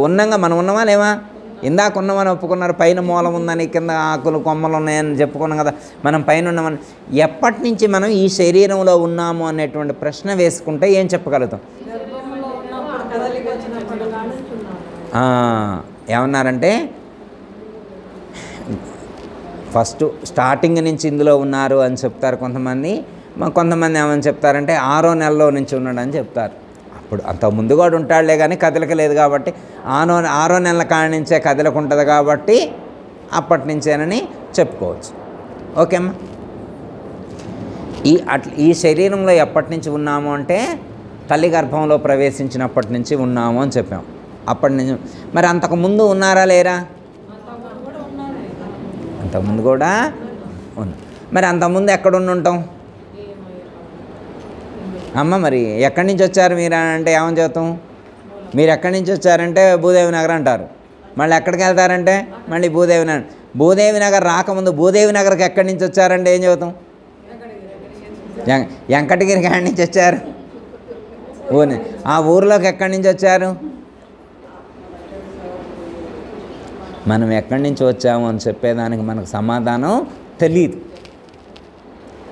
ఉన్నాగా మనం ఉన్నామా లేవా? ఇందాక ఉన్నామని ఒప్పుకున్నారు, పైన మూలం ఉందని, కింద ఆకులు కొమ్మలు ఉన్నాయని చెప్పుకున్నాం కదా. మనం పైన ఉన్నామని ఎప్పటి నుంచి మనం ఈ శరీరంలో ఉన్నాము అనేటువంటి ప్రశ్న వేసుకుంటే ఏం చెప్పగలుగుతాం? ఏమన్నారంటే ఫస్ట్ స్టార్టింగ్ నుంచి ఇందులో ఉన్నారు అని చెప్తారు కొంతమంది. కొంతమంది ఏమని చెప్తారంటే 6వ నెలలో నుంచి ఉన్నాడు అని చెప్తారు. అప్పుడు అంత ముందు కూడా ఉంటాడులే కానీ కదలిక లేదు కాబట్టి 6వ నెలల కాడి నుంచే కదలిక ఉంటుంది కాబట్టి అప్పటి నుంచేనని చెప్పుకోవచ్చు. ఓకే అమ్మా. ఈ శరీరంలో ఎప్పటి నుంచి ఉన్నాము అంటే తల్లి గర్భంలో ప్రవేశించినప్పటి నుంచి ఉన్నాము అని చెప్పాం. అప్పటి నుంచి మరి అంతకుముందు ఉన్నారా లేరా? అంతకుముందు కూడా ఉన్నా. మరి అంతకుముందు ఎక్కడ ఉంటాం? అమ్మ మరి ఎక్కడి నుంచి వచ్చారు మీరు అంటే ఏమని చెబుతాం? మీరు ఎక్కడి నుంచి వచ్చారంటే భూదేవి నగర్ అంటారు. మళ్ళీ ఎక్కడికి వెళ్తారంటే మళ్ళీ భూదేవి నగర్. భూదేవి నగర్ రాకముందు భూదేవి నగర్కి ఎక్కడి నుంచి వచ్చారంటే ఏం చెబుతాం? వెంకటగిరి కాడి నుంచి వచ్చారు. ఆ ఊరిలోకి ఎక్కడి నుంచి వచ్చారు? మనం ఎక్కడి నుంచి వచ్చాము అని చెప్పేదానికి మనకు సమాధానం తెలియదు.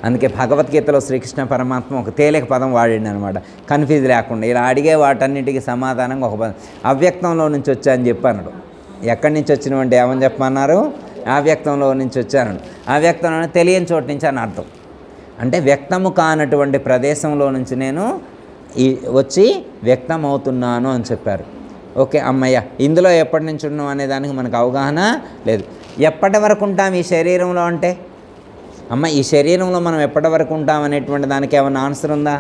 అందుకే భగవద్గీతలో శ్రీకృష్ణ పరమాత్మ ఒక తేలిక పదం వాడిండు అనమాట, కన్ఫ్యూజ్ లేకుండా. ఇలా అడిగే వాటన్నిటికీ సమాధానంగా ఒక పదం, అవ్యక్తంలో నుంచి వచ్చా అని చెప్పాను. ఎక్కడి నుంచి వచ్చినవంటే ఏమని చెప్పమన్నారు? అవ్యక్తంలో నుంచి వచ్చాను. అవ్యక్తంలో తెలియని చోటు నుంచి అని అర్థం. అంటే వ్యక్తము కానటువంటి ప్రదేశంలో నుంచి నేను వచ్చి వ్యక్తం అవుతున్నాను అని చెప్పారు. ఓకే అమ్మయ్య, ఇందులో ఎప్పటి నుంచి ఉన్నాం అనే దానికి మనకు అవగాహన లేదు. ఎప్పటి వరకు ఉంటాం ఈ శరీరంలో అంటే అమ్మ ఈ శరీరంలో మనం ఎప్పటి వరకు ఉంటాం అనేటువంటి దానికి ఏమైనా ఆన్సర్ ఉందా?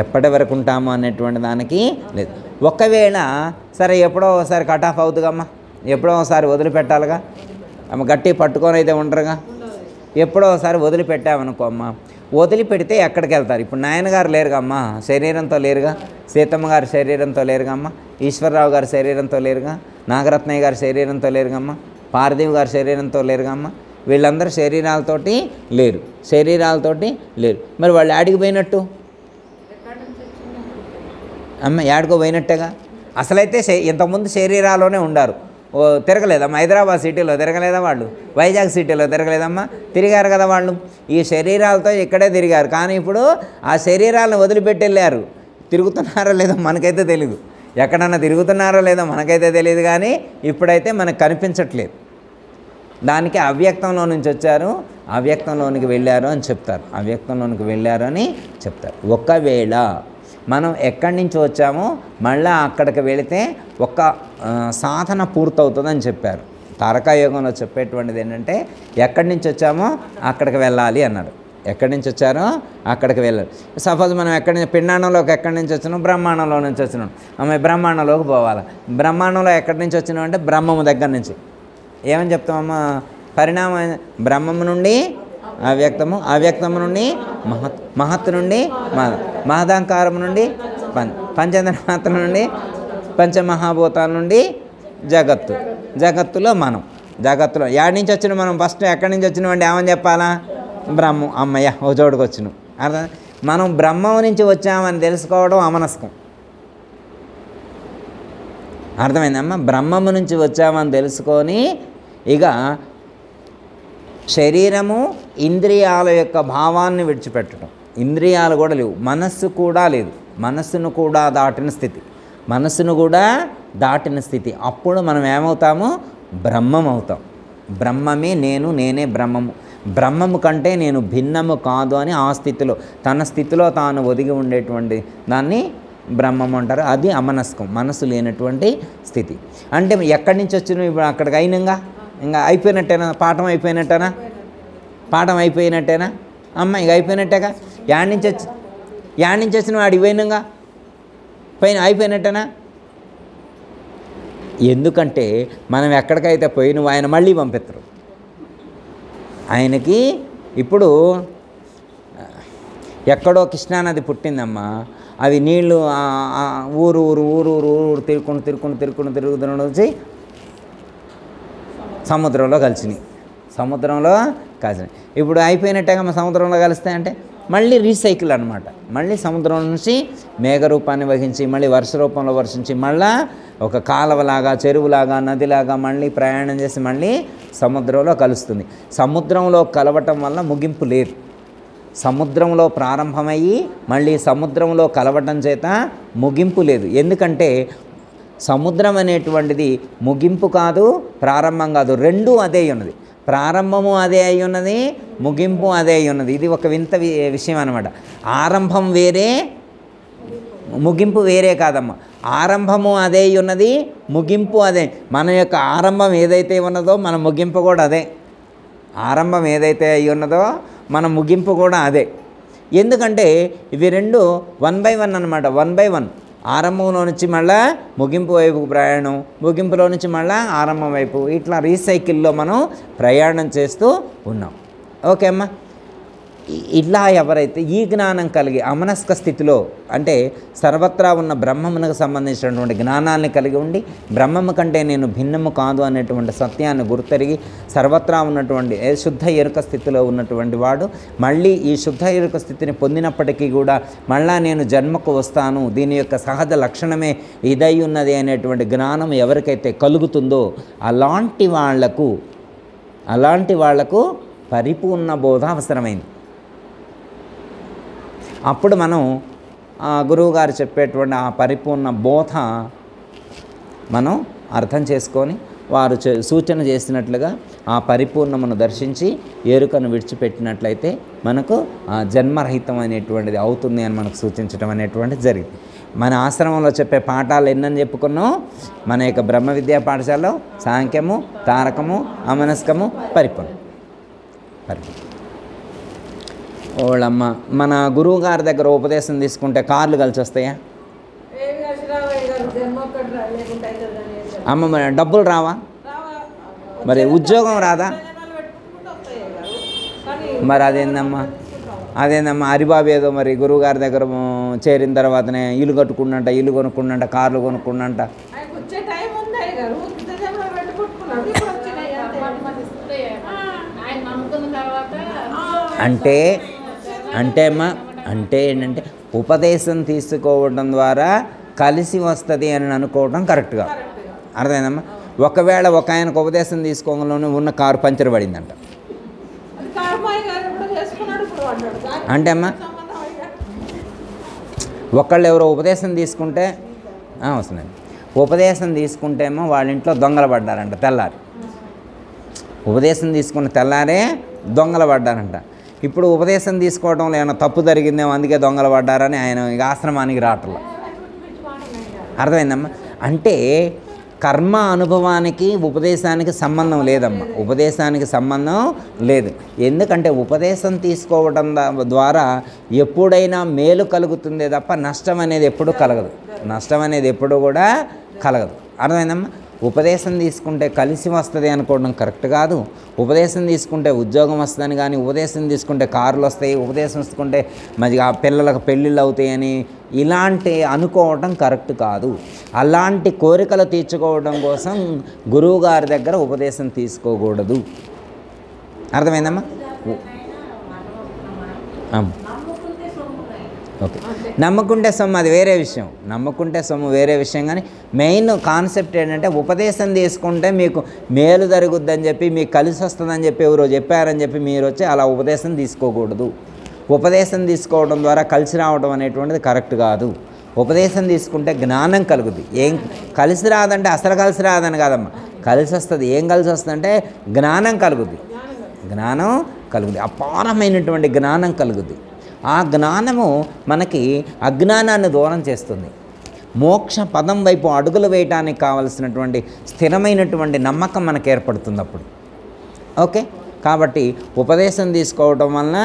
ఎప్పటి వరకు ఉంటాము అనేటువంటి దానికి లేదు. ఒకవేళ సరే ఎప్పుడో ఒకసారి కట్ ఆఫ్ అవుతుందమ్మా, ఎప్పుడో ఒకసారి వదిలిపెట్టాలిగా అమ్మ, గట్టి పట్టుకొని అయితే ఉండరుగా. ఎప్పుడో ఒకసారి వదిలిపెట్టామనుకో అమ్మ, వదిలిపెడితే ఎక్కడికి వెళ్తారు? ఇప్పుడు నాయనగారు లేరుగా అమ్మ, శరీరంతో లేరుగా. సీతమ్మ గారి శరీరంతో లేరుగా అమ్మ, ఈశ్వరరావు గారి శరీరంతో లేరుగా, నాగరత్నయ్య గారి శరీరంతో లేరుగా అమ్మ, పార్థివ్ గారి శరీరంతో లేరుగా అమ్మ. వీళ్ళందరూ శరీరాలతోటి లేరు, శరీరాలతోటి లేరు. మరి వాళ్ళు యాడికి పోయినట్టు అమ్మ? యాడికో పోయినట్టేగా. అసలైతే ఇంతకుముందు శరీరాల్లోనే ఉండారు. ఓ తిరగలేదమ్మా, హైదరాబాద్ సిటీలో తిరగలేదా వాళ్ళు? వైజాగ్ సిటీలో తిరగలేదమ్మా? తిరిగారు కదా వాళ్ళు. ఈ శరీరాలతో ఇక్కడే తిరిగారు. కానీ ఇప్పుడు ఆ శరీరాలను వదిలిపెట్టి వెళ్ళారు. తిరుగుతున్నారో లేదో మనకైతే తెలీదు, ఎక్కడన్నా తిరుగుతున్నారో లేదో మనకైతే తెలియదు. కానీ ఇప్పుడైతే మనకు కనిపించట్లేదు. దానికి అవ్యక్తంలో నుంచి వచ్చారు, అవ్యక్తంలోనికి వెళ్ళారు అని చెప్తారు. అవ్యక్తంలోనికి వెళ్ళారు అని చెప్తారు. ఒకవేళ మనం ఎక్కడి నుంచి వచ్చామో మళ్ళీ అక్కడికి వెళితే ఒక సాధన పూర్తవుతుందని చెప్పారు. తారకాయోగంలో చెప్పేటువంటిది ఏంటంటే ఎక్కడి నుంచి వచ్చామో అక్కడికి వెళ్ళాలి అన్నారు. ఎక్కడి నుంచి వచ్చారో అక్కడికి వెళ్ళాలి. సపోజ్ మనం ఎక్కడి నుంచి పిండాండంలోకి ఎక్కడి నుంచి వచ్చినాం? బ్రహ్మాండంలో నుంచి వచ్చినాం. ఆమె బ్రహ్మాండంలోకి పోవాలి. బ్రహ్మాండంలో ఎక్కడి నుంచి వచ్చినాం అంటే బ్రహ్మము దగ్గర నుంచి. ఏమని చెప్తామమ్మా? పరిణామం. బ్రహ్మము నుండి అవ్యక్తము, అవ్యక్తము నుండి మహత్, మహత్తు నుండి మహదాంకారము నుండి పంచేంద్రమాత్ర నుండి పంచమహాభూతాల నుండి జగత్తు, జగత్తులో మనం, జగత్తులో యాడ్ నుంచి వచ్చిన మనం ఫస్ట్ ఎక్కడి నుంచి వచ్చినామంటే ఏమని చెప్పాలా? బ్రహ్మం. అమ్మయ్య ఓ చోటుకు వచ్చినాం. అర్థం? మనం బ్రహ్మం నుంచి వచ్చామని తెలుసుకోవడం అమనస్కం. అర్థమైందమ్మా? బ్రహ్మము నుంచి వచ్చామని తెలుసుకొని ఇక శరీరము ఇంద్రియాల యొక్క భావాన్ని విడిచిపెట్టడం. ఇంద్రియాలు కూడా లేవు, మనస్సు కూడా లేదు, మనస్సును కూడా దాటిన స్థితి, మనస్సును కూడా దాటిన స్థితి. అప్పుడు మనం ఏమవుతాము? బ్రహ్మం అవుతాం. బ్రహ్మమే నేను, నేనే బ్రహ్మము, బ్రహ్మము కంటే నేను భిన్నము కాదు అని ఆ స్థితిలో, తన స్థితిలో తాను ఒదిగి ఉండేటువంటి దాన్ని బ్రహ్మం అంటారు. అది అమనస్కం, మనసు లేనటువంటి స్థితి. అంటే ఎక్కడి నుంచి వచ్చిన ఇప్పుడు అక్కడికి అయినంగా ఇంకా అయిపోయినట్టేనా? పాఠం అయిపోయినట్టేనా? పాఠం అయిపోయినట్టేనా అమ్మ? ఇక అయిపోయినట్టేగా. యాడ్ నుంచి వచ్చిన వాడికి పోయినంగా అయిపోయినట్టేనా? ఎందుకంటే మనం ఎక్కడికైతే పోయిన ఆయన మళ్ళీ పంపిస్తారు. ఆయనకి ఇప్పుడు ఎక్కడో కృష్ణానది పుట్టిందమ్మా, అవి నీళ్లు ఊరు ఊరు ఊరు ఊరు ఊరు తిరుగుతున్న వచ్చి సముద్రంలో కలిసినాయి, సముద్రంలో కలిసినాయి. ఇప్పుడు అయిపోయినట్టేగా సముద్రంలో కలుస్తాయంటే మళ్ళీ రీసైకిల్ అనమాట. మళ్ళీ సముద్రం నుంచి మేఘరూపాన్ని వహించి మళ్ళీ వర్ష రూపంలో వర్షించి మళ్ళీ ఒక కాలువలాగా, చెరువులాగా, నదిలాగా మళ్ళీ ప్రయాణం చేసి మళ్ళీ సముద్రంలో కలుస్తుంది. సముద్రంలో కలవటం వల్ల ముగింపు లేదు. సముద్రంలో ప్రారంభమయ్యి మళ్ళీ సముద్రంలో కలవటం చేత ముగింపు లేదు. ఎందుకంటే సముద్రం అనేటువంటిది ముగింపు కాదు, ప్రారంభం కాదు, రెండూ అదే ఉన్నది. ప్రారంభము అదే అయి ఉన్నది, ముగింపు అదే అయి ఉన్నది. ఇది ఒక వింత విషయం అన్నమాట. ఆరంభం వేరే, ముగింపు వేరే కాదమ్మా. ఆరంభము అదే అయి ఉన్నది, ముగింపు అదే. మన యొక్క ఆరంభం ఏదైతే ఉన్నదో మన ముగింపు కూడా అదే. ఆరంభం ఏదైతే అయి ఉన్నదో మన ముగింపు కూడా అదే. ఎందుకంటే ఇవి రెండు 1 by 1 అనమాట. 1 by 1. ఆరంభంలో నుంచి మళ్ళా ముగింపు వైపుకు ప్రయాణం, ముగింపులో నుంచి మళ్ళా ఆరంభం వైపు, ఇట్లా రీసైకిల్లో మనం ప్రయాణం చేస్తూ ఉన్నాం. ఓకే అమ్మా? ఇలా ఎవరైతే ఈ జ్ఞానం కలిగి అమనస్క స్థితిలో, అంటే సర్వత్రా ఉన్న బ్రహ్మమునకు సంబంధించినటువంటి జ్ఞానాన్ని కలిగి ఉండి బ్రహ్మము కంటే నేను భిన్నము కాదు అనేటువంటి సత్యాన్ని గుర్తెరిగి సర్వత్రా ఉన్నటువంటి శుద్ధ ఎరుక స్థితిలో ఉన్నటువంటి వాడు మళ్ళీ ఈ శుద్ధ ఎరుక స్థితిని పొందినప్పటికీ కూడా మళ్ళా నేను జన్మకు వస్తాను, దీని యొక్క సహజ లక్షణమే ఇదై ఉన్నది అనేటువంటి జ్ఞానం ఎవరికైతే కలుగుతుందో అలాంటి వాళ్లకు పరిపూర్ణ బోధ అవసరమైంది. అప్పుడు మనం గురువుగారు చెప్పేటువంటి ఆ పరిపూర్ణ బోధ మనం అర్థం చేసుకొని వారు సూచన చేసినట్లుగా ఆ పరిపూర్ణమును దర్శించి ఎరుకను విడిచిపెట్టినట్లయితే మనకు జన్మరహితం అనేటువంటిది అవుతుంది అని మనకు సూచించడం అనేటువంటిది జరిగింది. మన ఆశ్రమంలో చెప్పే పాఠాలు ఎన్నని చెప్పుకున్నాం. మన యొక్క బ్రహ్మ విద్యా పాఠశాలలో సాంఖ్యము, తారకము, అమనస్కము, పరిపూర్ణం. ఓళ్ళమ్మ మన గురువు గారి దగ్గర ఉపదేశం తీసుకుంటే కార్లు కలిసి వస్తాయా? అమ్మ మరి డబ్బులు రావా? మరి ఉద్యోగం రాదా? మరి అదేందమ్మా హరిబాబు ఏదో మరి గురువు గారి దగ్గర చేరిన తర్వాతనే ఇల్లు కట్టుకున్నంట, ఇల్లు కొనుక్కున్నంట, కార్లు కొనుక్కున్నంట. అంటే ఏంటంటే ఉపదేశం తీసుకోవడం ద్వారా కలిసి వస్తుంది అని అనుకోవడం కరెక్ట్గా అర్థమైందమ్మా. ఒకవేళ ఒక ఆయనకు ఉపదేశం తీసుకోవడంలోనే ఉన్న కారు పంచర్ పడిందంట అంటే అమ్మా ఒకళ్ళు ఎవరో ఉపదేశం తీసుకుంటే వస్తున్నాయి. ఉపదేశం తీసుకుంటేమో వాళ్ళ ఇంట్లో దొంగలు పడ్డారంట తెల్లారి. ఉపదేశం తీసుకున్న తెల్లారే దొంగలు పడ్డారంట. ఇప్పుడు ఉపదేశం తీసుకోవడంలో ఏమైనా తప్పు జరిగిందేమో అందుకే దొంగలు పడ్డారని ఆయన ఇక ఆశ్రమానికి రావట్లేదు. అర్థమైందమ్మా. అంటే కర్మ అనుభవానికి ఉపదేశానికి సంబంధం లేదమ్మా. ఉపదేశానికి సంబంధం లేదు. ఎందుకంటే ఉపదేశం తీసుకోవడం ద్వారా ఎప్పుడైనా మేలు కలుగుతుందే తప్ప నష్టం అనేది ఎప్పుడూ కలగదు. నష్టం అనేది ఎప్పుడు కూడా కలగదు. అర్థమైందమ్మా. ఉపదేశం తీసుకుంటే కలిసి వస్తుంది అనుకోవడం కరెక్ట్ కాదు. ఉపదేశం తీసుకుంటే ఉద్యోగం వస్తుందని కానీ, ఉపదేశం తీసుకుంటే కార్లు వస్తాయి, ఉపదేశం తీసుకుంటే మంచిగా పిల్లలకు పెళ్ళిళ్ళు అవుతాయని ఇలాంటి అనుకోవడం కరెక్ట్ కాదు. అలాంటి కోరికలు తీర్చుకోవడం కోసం గురువు గారి దగ్గర ఉపదేశం తీసుకోకూడదు. అర్థమైందమ్మా. ఓకే. నమ్మకుంటే సొమ్ము అది వేరే విషయం. నమ్మకుంటే సొమ్ము వేరే విషయం. కానీ మెయిన్ కాన్సెప్ట్ ఏంటంటే ఉపదేశం తీసుకుంటే మీకు మేలు జరుగుద్దని చెప్పి, మీకు కలిసి వస్తుందని చెప్పి ఎవరో చెప్పారని చెప్పి మీరు వచ్చి అలా ఉపదేశం తీసుకోకూడదు. ఉపదేశం తీసుకోవడం ద్వారా కలిసి రావడం అనేటువంటిది కరెక్ట్ కాదు. ఉపదేశం తీసుకుంటే జ్ఞానం కలుగుద్ది. ఏం కలిసి రాదంటే అసలు కలిసి రాదని కాదమ్మా, కలిసి వస్తుంది. ఏం కలిసి వస్తుందంటే జ్ఞానం కలుగుద్ది. జ్ఞానం కలుగుద్ది, అపారమైనటువంటి జ్ఞానం కలుగుద్ది. ఆ జ్ఞానము మనకి అజ్ఞానాన్ని దూరం చేస్తుంది. మోక్ష పదం వైపు అడుగులు వేయడానికి కావలసినటువంటి స్థిరమైనటువంటి నమ్మకం మనకు ఏర్పడుతుంది అప్పుడు. ఓకే. కాబట్టి ఉపదేశం తీసుకోవడం వలన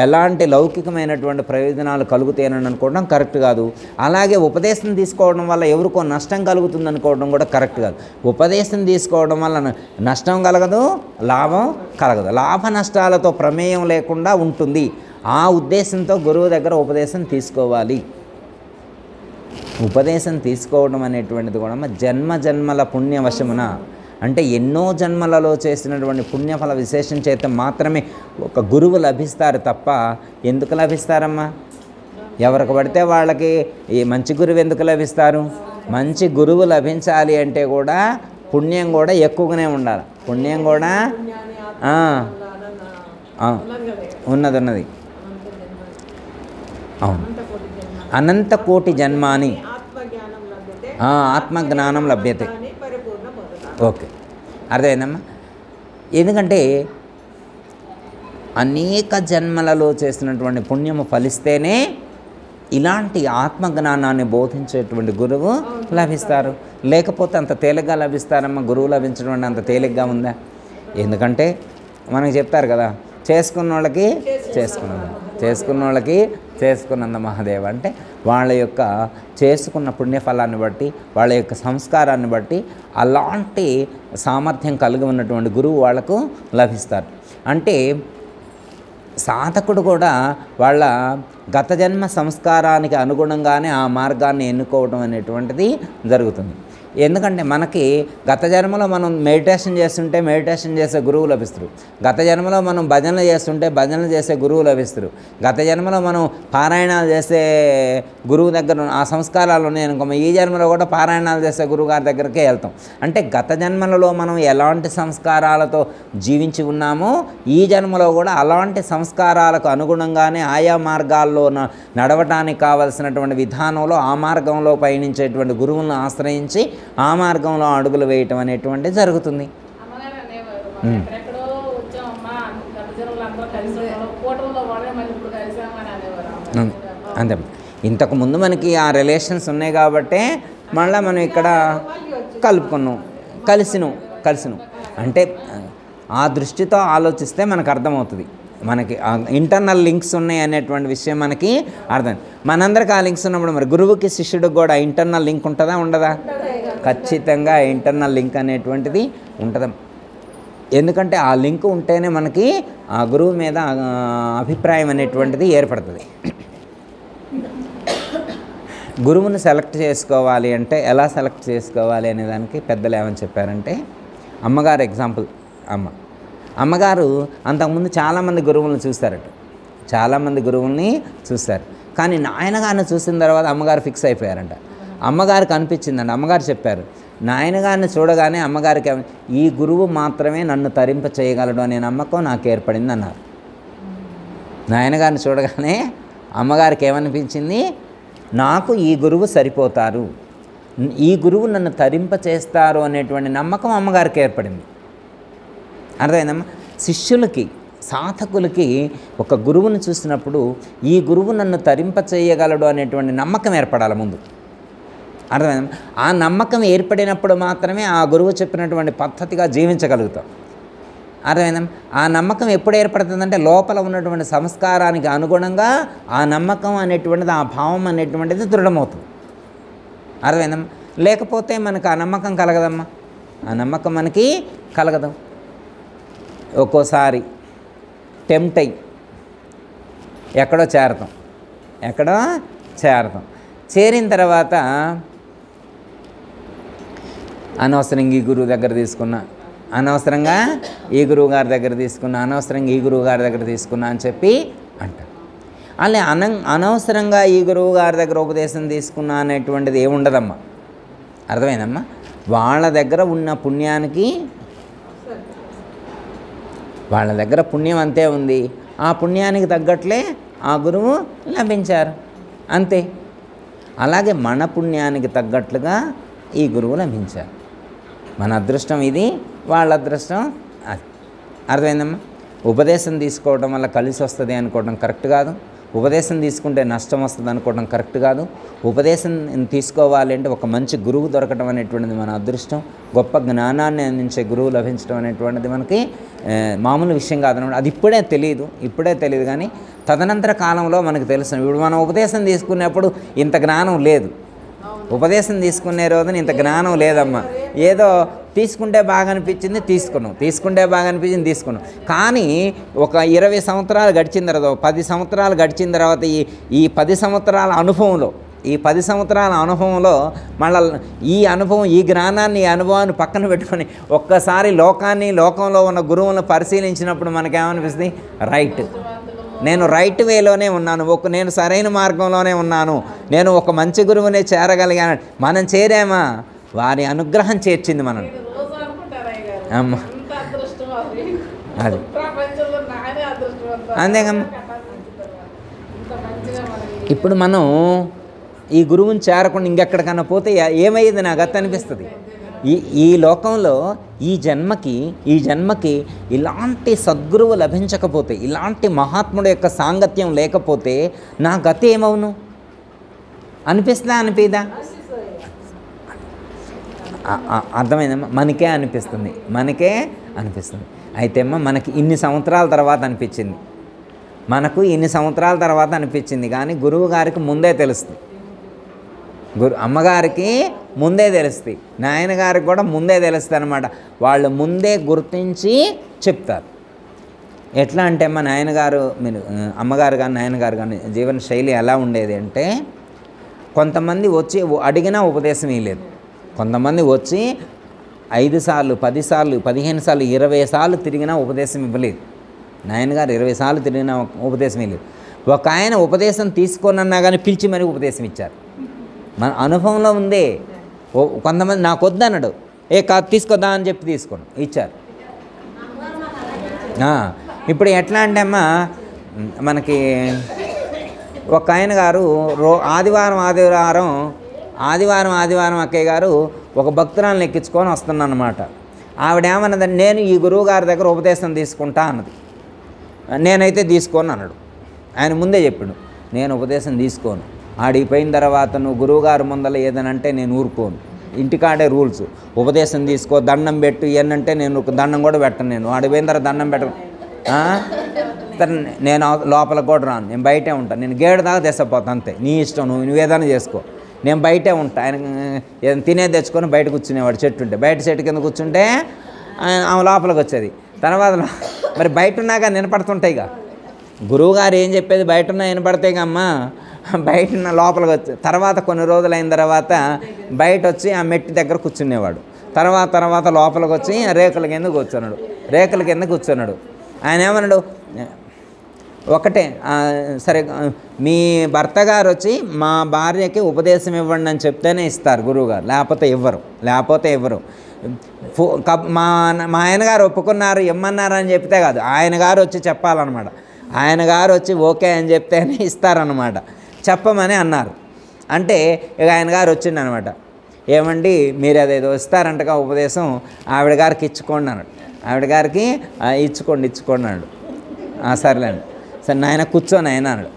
ఎలాంటి లౌకికమైనటువంటి ప్రయోజనాలు కలుగుతాయని అనుకోవడం కరెక్ట్ కాదు. అలాగే ఉపదేశం తీసుకోవడం వల్ల ఎవరికో నష్టం కలుగుతుంది అనుకోవడం కూడా కరెక్ట్ కాదు. ఉపదేశం తీసుకోవడం వల్ల నష్టం కలగదు, లాభం కలగదు. లాభ నష్టాలతో ప్రమేయం లేకుండా ఉంటుంది. ఆ ఉద్దేశంతో గురువు దగ్గర ఉపదేశం తీసుకోవాలి. ఉపదేశం తీసుకోవడం అనేటువంటిది కూడా జన్మల పుణ్యవశమున, అంటే ఎన్నో జన్మలలో చేసినటువంటి పుణ్యఫల విశేషం చేత మాత్రమే ఒక గురువు లభిస్తారు తప్ప ఎందుకు లభిస్తారమ్మా? ఎవరికి పడితే వాళ్ళకి ఈ మంచి గురువు ఎందుకు లభిస్తారు? మంచి గురువు లభించాలి అంటే కూడా పుణ్యం కూడా ఎక్కువగానే ఉండాలి. పుణ్యం కూడా ఉన్నది. అవును. అనంత కోటి జన్మాని ఆత్మజ్ఞానం లభ్యతే. ఓకే, అర్థమైందమ్మా. ఎందుకంటే అనేక జన్మలలో చేసినటువంటి పుణ్యము ఫలిస్తేనే ఇలాంటి ఆత్మజ్ఞానాన్ని బోధించేటువంటి గురువు లభిస్తారు. లేకపోతే అంత తేలిగ్గా లభిస్తారమ్మా? గురువు లభించడం అంటే అంత తేలిగ్గా ఉందా? ఎందుకంటే మనకు చెప్తారు కదా, చేసుకున్న వాళ్ళకి చేసుకున్నంత మహాదేవ. అంటే వాళ్ళ యొక్క చేసుకున్న పుణ్యఫలాన్ని బట్టి, వాళ్ళ యొక్క సంస్కారాన్ని బట్టి అలాంటి సామర్థ్యం కలిగి ఉన్నటువంటి గురువు వాళ్లకు లభిస్తారు. అంటే సాధకుడు కూడా వాళ్ళ గత జన్మ సంస్కారానికి అనుగుణంగానే ఆ మార్గాన్ని ఎన్నుకోవడం అనేటువంటిది జరుగుతుంది. ఎందుకంటే మనకి గత జన్మలో మనం మెడిటేషన్ చేస్తుంటే మెడిటేషన్ చేసే గురువు లభిస్తారు. గత జన్మలో మనం భజనలు చేస్తుంటే భజనలు చేసే గురువు లభిస్తారు. గత జన్మలో మనం పారాయణాలు చేసే గురువు దగ్గర ఆ సంస్కారాలు ఉన్నాయనుకో, ఈ జన్మలో కూడా పారాయణాలు చేసే గురువు గారి దగ్గరికే వెళ్తాం. అంటే గత జన్మలలో మనం ఎలాంటి సంస్కారాలతో జీవించి ఉన్నామో ఈ జన్మలో కూడా అలాంటి సంస్కారాలకు అనుగుణంగానే ఆయా మార్గాల్లో నడవటానికి కావలసినటువంటి విధానంలో ఆ మార్గంలో పయనించేటువంటి గురువులను ఆశ్రయించి ఆ మార్గంలో అడుగులు వేయటం అనేటువంటిది జరుగుతుంది. అంతే. ఇంతకుముందు మనకి ఆ రిలేషన్స్ ఉన్నాయి కాబట్టే మళ్ళీ మనం ఇక్కడ కలిసిను. అంటే ఆ దృష్టితో ఆలోచిస్తే మనకు అర్థమవుతుంది. మనకి ఇంటర్నల్ లింక్స్ ఉన్నాయి అనేటువంటి విషయం మనకి అర్థం. మనందరికి ఆ లింక్స్ ఉన్నప్పుడు మరి గురువుకి శిష్యుడికి కూడా ఇంటర్నల్ లింక్ ఉంటుందా ఉండదా? ఖచ్చితంగా ఇంటర్నల్ లింక్ అనేటువంటిది ఉంటుంది. ఎందుకంటే ఆ లింక్ ఉంటేనే మనకి ఆ గురువు మీద అభిప్రాయం అనేటువంటిది ఏర్పడుతుంది. గురువుని సెలెక్ట్ చేసుకోవాలి అంటే ఎలా సెలెక్ట్ చేసుకోవాలి అనే దానికి పెద్దలు ఏమని చెప్పారంటే, అమ్మగారు ఎగ్జాంపుల్. అమ్మగారు అంతకుముందు చాలామంది గురువులను చూస్తారట, చాలామంది గురువుల్ని చూస్తారు. కానీ నాయనగారిని చూసిన తర్వాత అమ్మగారు ఫిక్స్ అయిపోయారంట. అమ్మగారికి అనిపించిందంట, అమ్మగారు చెప్పారు, నాయనగారిని చూడగానే అమ్మగారికి ఈ గురువు మాత్రమే నన్ను తరింప చేయగలడు అనే నమ్మకం నాకు ఏర్పడింది అన్నారు. నాయనగారిని చూడగానే అమ్మగారికి ఏమనిపించింది, నాకు ఈ గురువు సరిపోతారు, ఈ గురువు నన్ను తరింప చేస్తారు అనేటువంటి నమ్మకం అమ్మగారికి ఏర్పడింది. అర్థమైందమ్మా? శిష్యులకి, సాధకులకి ఒక గురువుని చూసినప్పుడు ఈ గురువు నన్ను తరింప చేయగలడు అనేటువంటి నమ్మకం ఏర్పడాలి ముందు. అర్థమైందమ్మా? ఆ నమ్మకం ఏర్పడినప్పుడు మాత్రమే ఆ గురువు చెప్పినటువంటి పద్ధతిగా జీవించగలుగుతాం. అర్థమైందమ్మా? ఆ నమ్మకం ఎప్పుడు ఏర్పడుతుందంటే లోపల ఉన్నటువంటి సంస్కారానికి అనుగుణంగా ఆ నమ్మకం అనేటువంటిది, ఆ భావం అనేటువంటిది దృఢమవుతుంది. అర్థమైందమ్మా? లేకపోతే మనకు ఆ నమ్మకం కలగదమ్మా, ఆ నమ్మకం మనకి కలగదు. ఒక్కోసారి టెంప్ట్ అయ్యి ఎక్కడో చేరతాం, చేరిన తర్వాత అనవసరంగా ఈ గురువు దగ్గర తీసుకున్నా, అనవసరంగా ఈ గురువు గారి దగ్గర తీసుకున్నా, అనవసరంగా ఈ గురువు గారి దగ్గర తీసుకున్నా అని చెప్పి అంటారు. అలా అనవసరంగా ఈ గురువు గారి దగ్గర ఉపదేశం తీసుకున్నా అనేటువంటిది ఏముండదమ్మా. అర్థమైందమ్మా? వాళ్ళ దగ్గర ఉన్న పుణ్యానికి, వాళ్ళ దగ్గర పుణ్యం అంతే ఉంది, ఆ పుణ్యానికి తగ్గట్లే ఆ గురువు లభించారు, అంతే. అలాగే మన పుణ్యానికి తగ్గట్లుగా ఈ గురువు లభించారు. మన అదృష్టం ఇది, వాళ్ళ అదృష్టం అది. అర్థమైందమ్మా? ఉపదేశం తీసుకోవడం వల్ల కలిసి వస్తుంది అనుకోవడం కరెక్ట్ కాదు. ఉపదేశం తీసుకుంటే నష్టం వస్తుంది అనుకోవడం కరెక్ట్ కాదు. ఉపదేశం తీసుకోవాలి అంటే ఒక మంచి గురువు దొరకడం అనేటువంటిది మన అదృష్టం. గొప్ప జ్ఞానాన్ని అందించే గురువు లభించడం అనేటువంటిది మనకి మామూలు విషయం కాదనమాట. అది ఇప్పుడే తెలియదు కానీ తదనంతర కాలంలో మనకు తెలుసు. ఇప్పుడు మనం ఉపదేశం తీసుకునేప్పుడు ఇంత జ్ఞానం లేదు, ఉపదేశం తీసుకునే రోజున ఇంత జ్ఞానం లేదమ్మా. ఏదో తీసుకుంటే బాగా అనిపించింది తీసుకున్నాం. కానీ ఒక 20 సంవత్సరాలు గడిచిన తర్వాత, 10 సంవత్సరాలు గడిచిన తర్వాత ఈ 10 సంవత్సరాల అనుభవంలో మళ్ళీ ఈ జ్ఞానాన్ని, ఈ అనుభవాన్ని పక్కన పెట్టుకొని ఒక్కసారి లోకంలో ఉన్న గురువులను పరిశీలించినప్పుడు మనకేమనిపిస్తుంది, రైట్, నేను రైట్ వేలోనే ఉన్నాను, నేను సరైన మార్గంలోనే ఉన్నాను, నేను ఒక మంచి గురువునే చేరగలిగాను. మనం చేరామా? వారి అనుగ్రహం చేర్చింది మనం. అమ్మ అది అంతేకమ్మా. ఇప్పుడు మనం ఈ గురువుని చేరకుండా ఇంకెక్కడికన్నా పోతే ఏమయ్యేది నాకు అర్థం అనిపిస్తుంది. ఈ లోకంలో ఈ జన్మకి ఇలాంటి సద్గురువు లభించకపోతే, ఇలాంటి మహాత్ముడు యొక్క సాంగత్యం లేకపోతే నా గతి ఏమవును అనిపిస్తుందా అనిపిదా? అర్థమైందమ్మా? మనకే అనిపిస్తుంది. అయితే అమ్మ మనకి ఇన్ని సంవత్సరాల తర్వాత అనిపించింది, కానీ గురువు గారికి ముందే తెలుస్తుంది, అమ్మగారికి ముందే తెలుస్తుంది, నాయనగారికి కూడా ముందే తెలుస్తుంది అనమాట. వాళ్ళు ముందే గుర్తించి చెప్తారు. ఎట్లా అంటే అమ్మ అమ్మగారు కానీ నాయనగారు కానీ జీవన శైలి ఎలా ఉండేది అంటే, కొంతమంది వచ్చి అడిగినా ఉపదేశం ఇవ్వలేదు, కొంతమంది వచ్చి 5 సార్లు 10 సార్లు 15 సార్లు 20 సార్లు తిరిగినా ఉపదేశం ఇవ్వలేదు. నాయనగారు 20 సార్లు తిరిగినా ఉపదేశం ఇవ్వలేదు. ఒక ఆయన ఉపదేశం తీసుకోనన్నా కానీ పిలిచి మరీ ఉపదేశం ఇచ్చారు. మన అనుభవంలో ఉందే. కొంతమంది నాకు వద్దన్నాడు, కాదు తీసుకోద్దా అని చెప్పి ఇచ్చారు. ఇప్పుడు ఎట్లా అంటే అమ్మ మనకి ఒక ఆయన గారు ఆదివారం అక్కయ్య గారు ఒక భక్తురాలను ఎక్కించుకొని వస్తున్నాను అనమాట. ఆవిడ ఏమన్నదంటే, నేను ఈ గురువు గారి దగ్గర ఉపదేశం తీసుకుంటా అన్నది. నేనైతే తీసుకోను అన్నాడు. ఆయన ముందే చెప్పాడు, నేను ఉపదేశం తీసుకోను, ఆడిపోయిన తర్వాత నువ్వు గురువుగారు ముందల ఏదనంటే నేను ఊరుకోను, ఇంటికాడే రూల్స్. ఉపదేశం తీసుకో, దండం పెట్టు ఇవన్నంటే నేను దండం కూడా పెట్టను. నేను వాడు పోయిన తర్వాత దండం పెట్టను. నేను లోపలికి కూడా రాను, నేను బయటే ఉంటాను. నేను గేడు దాకా తెసపోతాను అంతే. నీ ఇష్టం, నువ్వు ఏదైనా చేసుకో, నేను బయటే ఉంటా. ఆయన ఏదైనా తినేది తెచ్చుకొని బయట కూర్చునేవాడు. చెట్టు ఉంటే బయట చెట్టు కింద కూర్చుంటే ఆమె లోపలికి వచ్చేది. తర్వాత మరి బయట ఉన్నాక వినపడుతుంటాయి. గురువుగారు ఏం చెప్పేది బయట ఉన్నా వినపడతాయి అమ్మా. బయట ఉన్న లోపలికి వచ్చి తర్వాత కొన్ని రోజులు అయిన తర్వాత బయట వచ్చి ఆ మెట్టి దగ్గర కూర్చునేవాడు. తర్వాత లోపలికి వచ్చి రేకుల కింద కూర్చున్నాడు. ఆయన ఏమన్నాడు, ఒకటే సరే మీ భర్త గారు వచ్చి మా భార్యకి ఉపదేశం ఇవ్వండి అని చెప్తేనే ఇస్తారు గురువుగారు, లేకపోతే ఇవ్వరు. మా ఆయన గారు ఒప్పుకున్నారు ఇమ్మన్నారు అని చెప్తే కాదు, ఆయన గారు వచ్చి చెప్పాలన్నమాట. ఆయన గారు వచ్చి ఓకే అని చెప్తేనే ఇస్తారన్నమాట. చెప్పమని అన్నారు. అంటే ఇక ఆయన గారు వచ్చిందనమాట. ఏమండి మీరు అదేదో ఇస్తారంటగా ఉపదేశం, ఆవిడ గారికి ఇచ్చుకోండి అన్నాడు. ఆవిడ గారికి ఇచ్చుకోండి అన్నాడు. సర్లేండి, సరే నాయన కూర్చొని ఆయన అన్నాడు.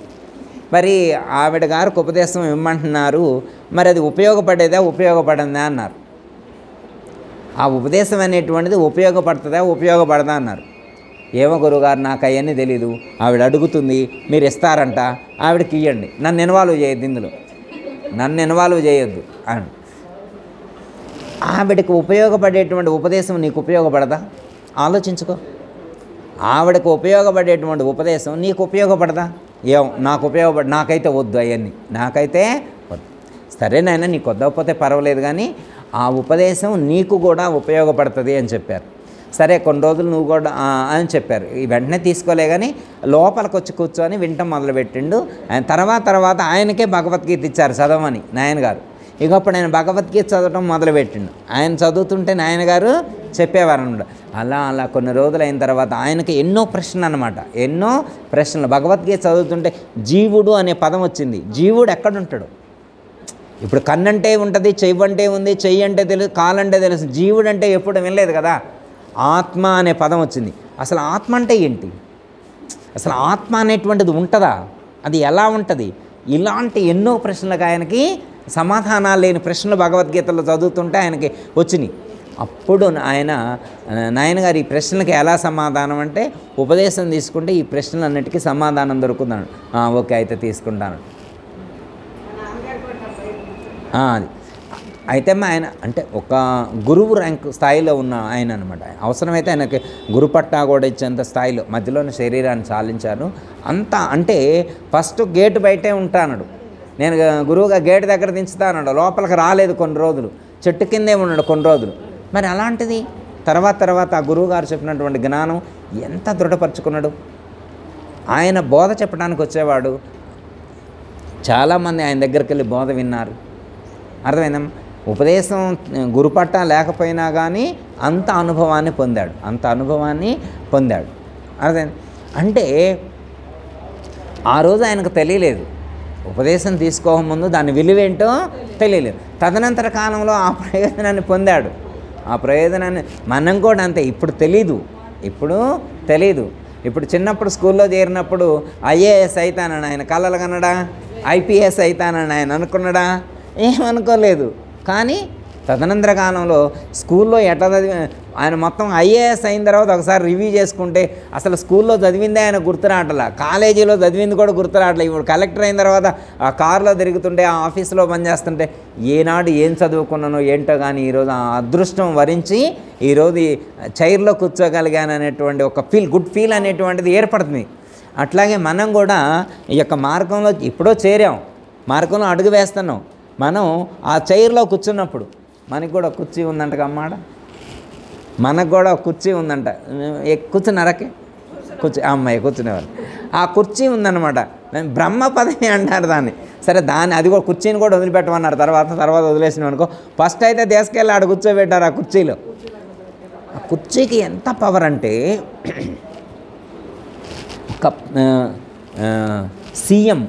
మరి ఆవిడ గారికి ఉపదేశం ఇమ్మంటున్నారు, మరి అది ఉపయోగపడదా అన్నారు. ఆ ఉపదేశం అనేటువంటిది ఉపయోగపడదా అన్నారు. ఏమో గురువుగారు నాకు అవన్నీ తెలీదు, ఆవిడ అడుగుతుంది మీరు ఇస్తారంట, ఆవిడకి ఇవ్వండి, నన్ను ఇన్వాల్వ్ చేయొద్దు అని. ఆవిడకి ఉపయోగపడేటువంటి ఉపదేశం నీకు ఉపయోగపడదా? ఆలోచించుకో. ఆవిడకు ఉపయోగపడేటువంటి ఉపదేశం నీకు ఉపయోగపడదా? నాకైతే వద్దు, అవన్నీ నాకైతే వద్దు. సరేనైనా నీకు వద్దకపోతే పర్వాలేదు, కానీ ఆ ఉపదేశం నీకు కూడా ఉపయోగపడుతుంది అని చెప్పారు. సరే కొన్ని రోజులు నువ్వు కూడా అని చెప్పారు. వెంటనే తీసుకోలే, కానీ లోపలికి వచ్చి కూర్చొని వింటం మొదలుపెట్టిండు. ఆయన తర్వాత ఆయనకే భగవద్గీత ఇచ్చారు చదవమని నాయనగారు. ఇక అప్పుడు ఆయన భగవద్గీత చదవటం మొదలుపెట్టిండు. ఆయన చదువుతుంటే నాయనగారు చెప్పేవారు అన్నమాట. అలా కొన్ని రోజులు అయిన తర్వాత ఆయనకి ఎన్నో ప్రశ్నలు భగవద్గీత చదువుతుంటే జీవుడు అనే పదం వచ్చింది. జీవుడు ఎక్కడుంటాడు? ఇప్పుడు కన్నంటే ఉంటుంది, చెయ్యి అంటే ఉంది, చెయ్యి అంటే తెలుసు, కాలంటే తెలుసు. జీవుడు అంటే ఎప్పుడు వినలేదు కదా. ఆత్మ అనే పదం వచ్చింది. అసలు ఆత్మ అంటే ఏంటి? అసలు ఆత్మ అనేటువంటిది ఉంటుందా? అది ఎలా ఉంటుంది? ఇలాంటి ఎన్నో ప్రశ్నలకు ఆయనకి సమాధానాలు లేని ప్రశ్నలు భగవద్గీతలో చదువుతుంటే ఆయనకి వచ్చినాయి. అప్పుడు నాయనగారు ఈ ప్రశ్నలకి ఎలా సమాధానం అంటే, ఉపదేశం తీసుకుంటే ఈ ప్రశ్నలన్నిటికీ సమాధానం దొరుకుతున్నాడు. ఓకే అయితే తీసుకుంటాను. అది అయితే ఆయన అంటే ఒక గురువు ర్యాంక్ స్థాయిలో ఉన్న ఆయన అనమాట. అవసరమైతే ఆయనకి గురుపట్టా కూడా ఇచ్చేంత స్థాయిలో మధ్యలోని శరీరాన్ని చాలించారు. అంతా అంటే ఫస్ట్ గేటు బయటే ఉంటాడు. నేను గురువుగా గేటు దగ్గర దించుతాను, లోపలికి రాలేదు కొన్ని రోజులు, చెట్టు కిందే ఉన్నాడు కొన్ని రోజులు. మరి అలాంటిది తర్వాత ఆ గురువుగారు చెప్పినటువంటి జ్ఞానం ఎంత దృఢపరుచుకున్నాడు. ఆయన బోధ చెప్పడానికి వచ్చేవాడు, చాలామంది ఆయన దగ్గరికి వెళ్ళి బోధ విన్నారు. అర్థమైందమ్మా? ఉపదేశం గురుపట్ట లేకపోయినా కానీ అంత అనుభవాన్ని పొందాడు. అర్థం అంటే ఆ రోజు ఆయనకు తెలియలేదు, ఉపదేశం తీసుకోకముందు దాని విలువేంటో తెలియలేదు. తదనంతర కాలంలో ఆ ప్రయోజనాన్ని పొందాడు. ఆ ప్రయోజనాన్ని మనం కూడా అంతే. ఇప్పుడు తెలీదు. ఇప్పుడు చిన్నప్పుడు స్కూల్లో చేరినప్పుడు ఐఏఎస్ అవుతానని ఆయన కలలు కన్నడా, ఐపీఎస్ అవుతానని ఆయన అనుకున్నాడా? ఏమనుకోలేదు. కానీ తదనంతర కాలంలో స్కూల్లో ఎట్లా ఆయన మొత్తం ఐఏఎస్ అయిన తర్వాత ఒకసారి రివ్యూ చేసుకుంటే అసలు స్కూల్లో చదివిందే ఆయన గుర్తురాటలా, కాలేజీలో చదివింది కూడా గుర్తురాటలే. ఇప్పుడు కలెక్టర్ అయిన తర్వాత ఆ కారులో తిరుగుతుంటే, ఆ ఆఫీసులో పనిచేస్తుంటే ఏనాడు ఏం చదువుకున్నానో ఏంటో కానీ ఈరోజు ఆ అదృష్టం వరించి ఈరోజు చైర్లో కూర్చోగలిగాను అనేటువంటి ఒక గుడ్ ఫీల్ అనేటువంటిది ఏర్పడుతుంది. అట్లాగే మనం కూడా ఈ యొక్క మార్గంలో ఇప్పుడో చేరాం, మార్గంలో అడుగు వేస్తున్నాం. మనం ఆ చైర్లో కూర్చున్నప్పుడు మనకు కూడా కుర్చీ ఉందంట అమ్మాడ, మనకు కూడా కుర్చీ ఉందంట. కూర్చున్నారకే కూర్చో అమ్మాయి కూర్చునేవారు. ఆ కుర్చీ ఉందన్నమాట. బ్రహ్మ పదవి అంటారు దాన్ని. సరే అది కూడా కుర్చీని కూడా వదిలిపెట్టమన్నారు. తర్వాత వదిలేసినాం అనుకో. ఫస్ట్ అయితే దేశకెళ్ళి ఆడ కూర్చోబెట్టారు ఆ కుర్చీలో. ఆ కుర్చీకి ఎంత పవర్ అంటే ఒక సీఎం,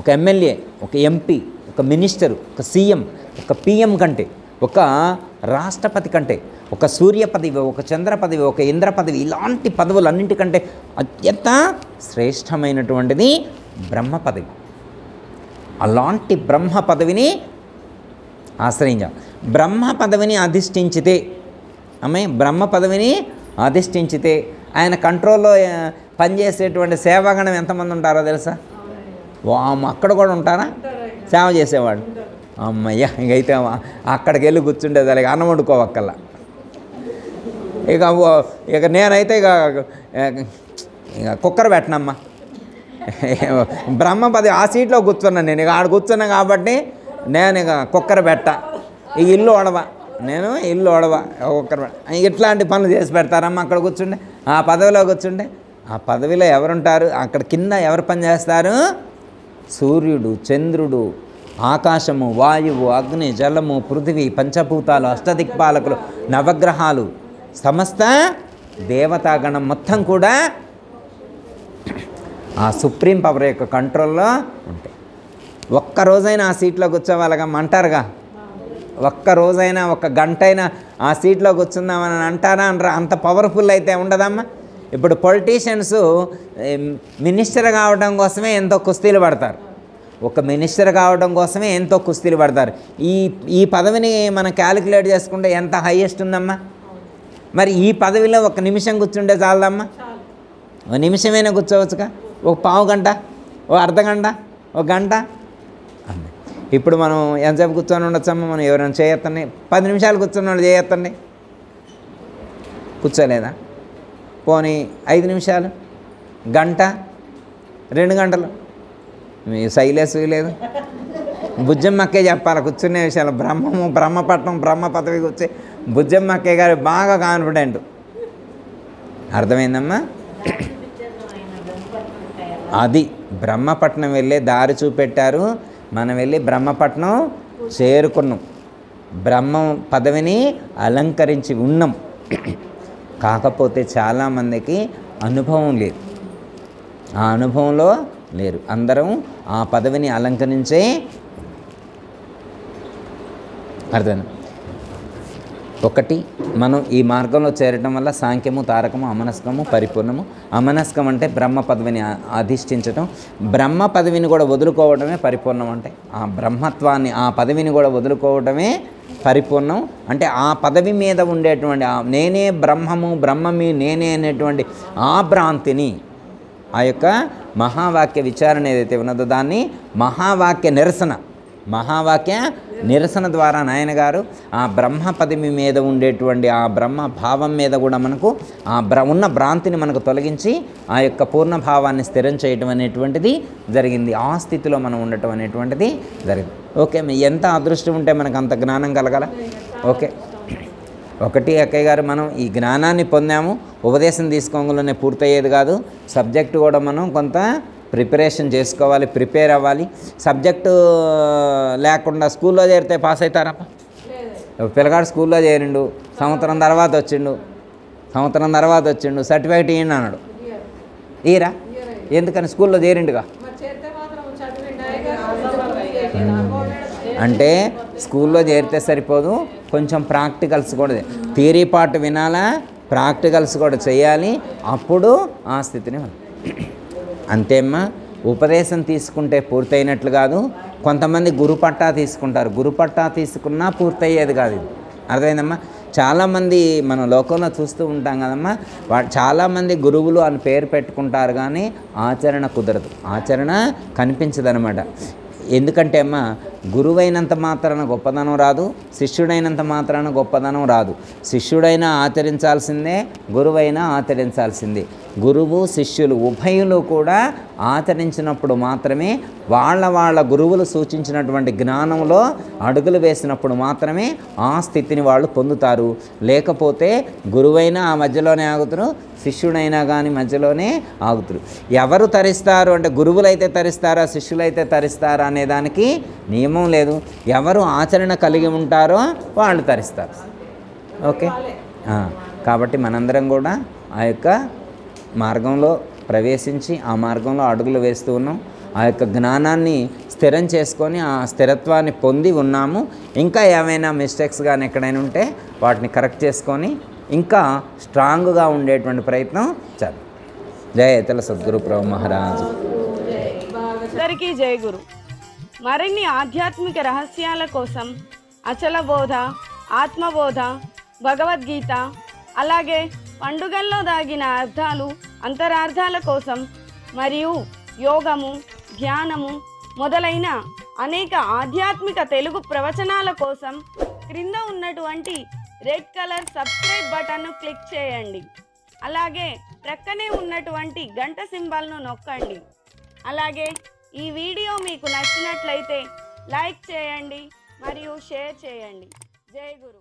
ఒక ఎమ్మెల్యే, ఒక ఎంపీ, ఒక మినిస్టరు, ఒక సీఎం, ఒక పిఎం కంటే, ఒక రాష్ట్రపతి కంటే, ఒక సూర్య పదవి, ఒక చంద్ర పదవి, ఒక ఇంద్ర పదవి, ఇలాంటి పదవులన్నింటికంటే అత్యంత శ్రేష్టమైనటువంటిది బ్రహ్మ పదవి. అలాంటి బ్రహ్మ పదవిని ఆశ్రయించాం. బ్రహ్మ పదవిని అధిష్ఠించితే అమ్మాయి బ్రహ్మ పదవిని అధిష్ఠించితే ఆయన కంట్రోల్లో పనిచేసేటువంటి సేవాగణం ఎంతమంది ఉంటారో తెలుసా? అక్కడ కూడా ఉంటారా సేవ చేసేవాడు? అమ్మయ్య, ఇంకైతే అక్కడికి వెళ్ళి కూర్చుండేది అలాగే అన్నం వండుకోవక్కల్లా. ఇక నేనైతే ఇక కుక్కర్ పెట్టనమ్మా. బ్రహ్మ పదవి ఆ సీట్లో కూర్చున్నాను నేను. ఇక ఆడ కూర్చున్నా కాబట్టి నేను ఇక కుక్కర్ పెట్ట, ఇక ఇల్లు ఒడవ, నేను ఇల్లు ఒడవ కుక్కర్ పెట్ట. ఇట్లాంటి పనులు చేసి పెడతారమ్మా అక్కడ కూర్చుండే. ఆ పదవిలో కూర్చుండే, ఆ పదవిలో ఎవరుంటారు? అక్కడ కింద ఎవరు పని చేస్తారు? సూర్యుడు, చంద్రుడు, ఆకాశము, వాయువు, అగ్ని, జలము, పృథివీ, పంచభూతాలు, అష్టదిక్పాలకులు, నవగ్రహాలు, సమస్త దేవతాగణం మొత్తం కూడా ఆ సుప్రీం పవర్ యొక్క కంట్రోల్లో ఉంటాయి. ఒక్కరోజైనా ఆ సీట్లో కూర్చోవాలగా అంటారుగా, ఒక్కరోజైనా ఒక గంటైనా ఆ సీట్లో కూర్చుందామని అంటారా అనరా? అంత పవర్ఫుల్ అయితే ఉండదమ్మా. ఇప్పుడు పొలిటీషియన్స్ మినిస్టర్ కావడం కోసమే ఎంతో కుస్తీలు పడతారు. ఒక మినిస్టర్ కావడం కోసమే ఎంతో కుస్తీలు పడతారు. ఈ పదవిని మనం క్యాలిక్యులేట్ చేసుకుంటే ఎంత హైయెస్ట్ ఉందమ్మా? మరి ఈ పదవిలో ఒక నిమిషం కూర్చుంటే చాలదమ్మా? ఒక నిమిషమైనా కూర్చోవచ్చుగా? ఒక పావు గంట, ఒక అర్ధ గంట, ఒక గంట. ఇప్పుడు మనం ఎంతసేపు కూర్చొని ఉండొచ్చమ్మా? మనం ఎవరైనా చేయొత్తండి, 10 నిమిషాలు కూర్చున్న వాళ్ళు చేయొత్తండి, కూర్చోలేదా? పోనీ 5 నిమిషాలు, గంట, 2 గంటలు, మీ శైలేసు లేదు. బుజ్జమ్మక్కే చెప్పాలి కూర్చునే విషయాలు. బ్రహ్మపట్నం బ్రహ్మ పదవి కూర్చే బుజ్జమ్మక్కే గారు బాగా కాన్ఫిడెంట్. అర్థమైందమ్మా? అది బ్రహ్మపట్నం వెళ్ళే దారి చూపెట్టారు. మనం వెళ్ళి బ్రహ్మపట్నం చేరుకున్నాం, బ్రహ్మ పదవిని అలంకరించి ఉన్నాం. కాకపోతే చాలామందికి అనుభవం లేదు, ఆ అనుభవంలో లేరు. అందరం ఆ పదవిని అలంకరించే అర్థం. ఒకటి, మనం ఈ మార్గంలో చేరటం వల్ల సాంఖ్యము, తారకము, అమనస్కము పరిపూర్ణము. అమనస్కం అంటే బ్రహ్మ పదవిని అధిష్ఠించటం, బ్రహ్మ పదవిని కూడా వదులుకోవడమే పరిపూర్ణం. అంటే ఆ బ్రహ్మత్వాన్ని, ఆ పదవిని కూడా వదులుకోవడమే పరిపూర్ణం. అంటే ఆ పదవి మీద ఉండేటువంటి నేనే బ్రహ్మము, బ్రహ్మమి నేనే అనేటువంటి ఆ భ్రాంతిని, ఆ యొక్క మహావాక్య విచారణ ఏదైతే ఉన్నదో దాన్ని మహావాక్య నిరసన ద్వారా నాయన గారు ఆ బ్రహ్మ పదవి మీద ఉండేటువంటి ఆ బ్రహ్మ భావం మీద కూడా మనకు ఆ ఉన్న భ్రాంతిని మనకు తొలగించి ఆ యొక్క పూర్ణ భావాన్ని స్థిరం చేయటం అనేటువంటిది జరిగింది. ఆ స్థితిలో మనం ఉండటం అనేటువంటిది జరిగింది. ఓకే, ఎంత అదృష్టం ఉంటే మనకు అంత జ్ఞానం కలగాల. ఓకే, ఒకటి అక్కయ్య గారు, మనం ఈ జ్ఞానాన్ని పొందాము, ఉపదేశం తీసుకోగానే పూర్తయ్యేది కాదు. సబ్జెక్టు కూడా మనం కొంత ప్రిపరేషన్ చేసుకోవాలి, ప్రిపేర్ అవ్వాలి. సబ్జెక్టు లేకుండా స్కూల్లో చేరితే పాస్ అవుతారప్ప? పిల్లగాడు స్కూల్లో చేరిండు, సంవత్సరం తర్వాత వచ్చిండు, సర్టిఫికేట్ ఇయ్యండి అన్నాడు. ఈరా ఎందుకని? స్కూల్లో చేరిండుగా. అంటే స్కూల్లో చేరితే సరిపోదు, కొంచెం ప్రాక్టికల్స్ కూడా, థియరీ పార్ట్ వినాలా, ప్రాక్టికల్స్ కూడా చేయాలి. అప్పుడు ఆ స్థితిని అంతేమ్మా. ఉపదేశం తీసుకుంటే పూర్తయినట్లు కాదు. కొంతమంది గురుపట్టా తీసుకుంటారు, గురుపట్టా తీసుకున్నా పూర్తయ్యేది కాదు. ఇది అర్థమైందమ్మా? చాలామంది మన లోకంలో చూస్తూ ఉంటాం కదమ్మా, చాలామంది గురువులు అని పేరు పెట్టుకుంటారు కానీ ఆచరణ కుదరదు, ఆచరణ కనిపించదనమాట. ఎందుకంటే అమ్మ, గురువైనంత మాత్రాన గొప్పదనం రాదు, శిష్యుడైనంత మాత్రాన గొప్పదనం రాదు. శిష్యుడైనా ఆచరించాల్సిందే, గురువైనా ఆచరించాల్సిందే. గురువు శిష్యులు ఉభయులు కూడా ఆచరించినప్పుడు మాత్రమే, వాళ్ళ గురువులు సూచించినటువంటి జ్ఞానంలో అడుగులు వేసినప్పుడు మాత్రమే ఆ స్థితిని వాళ్ళు పొందుతారు. లేకపోతే గురువైనా ఆ మధ్యలోనే ఆగుతారు, శిష్యుడైనా కానీ మధ్యలోనే ఆగుతారు. ఎవరు తరిస్తారు అంటే గురువులైతే తరిస్తారా, శిష్యులైతే తరిస్తారా అనే దానికి నియమం లేదు. ఎవరు ఆచరణ కలిగి ఉంటారో వాళ్ళు తరిస్తారు. ఓకే, కాబట్టి మనందరం కూడా ఆ యొక్క మార్గంలో ప్రవేశించి ఆ మార్గంలో అడుగులు వేస్తూ ఉన్నాం. ఆ యొక్క జ్ఞానాన్ని స్థిరం చేసుకొని ఆ స్థిరత్వాన్ని పొంది ఉన్నాము. ఇంకా ఏమైనా మిస్టేక్స్ కానీ ఎక్కడైనా ఉంటే వాటిని కరెక్ట్ చేసుకొని ఇంకా స్ట్రాంగ్గా ఉండేటువంటి ప్రయత్నం చేద్దాం. జయ ఇతల సద్గురు ప్రభు మహారాజు. అందరికీ జయ గురు. మరిన్ని ఆధ్యాత్మిక రహస్యాల కోసం అచల బోధ, ఆత్మబోధ, భగవద్గీత, అలాగే పండుగల్లో దాగిన అర్థాలు, అంతరార్థాల కోసం మరియు యోగము, ధ్యానము మొదలైన అనేక ఆధ్యాత్మిక తెలుగు ప్రవచనాల కోసం క్రింద ఉన్నటువంటి రెడ్ కలర్ సబ్స్క్రైబ్ బటన్ను క్లిక్ చేయండి. అలాగే ప్రక్కనే ఉన్నటువంటి గంట సింబల్ను నొక్కండి. అలాగే ఈ వీడియో మీకు నచ్చినట్లయితే లైక్ చేయండి మరియు షేర్ చేయండి. జై గురు.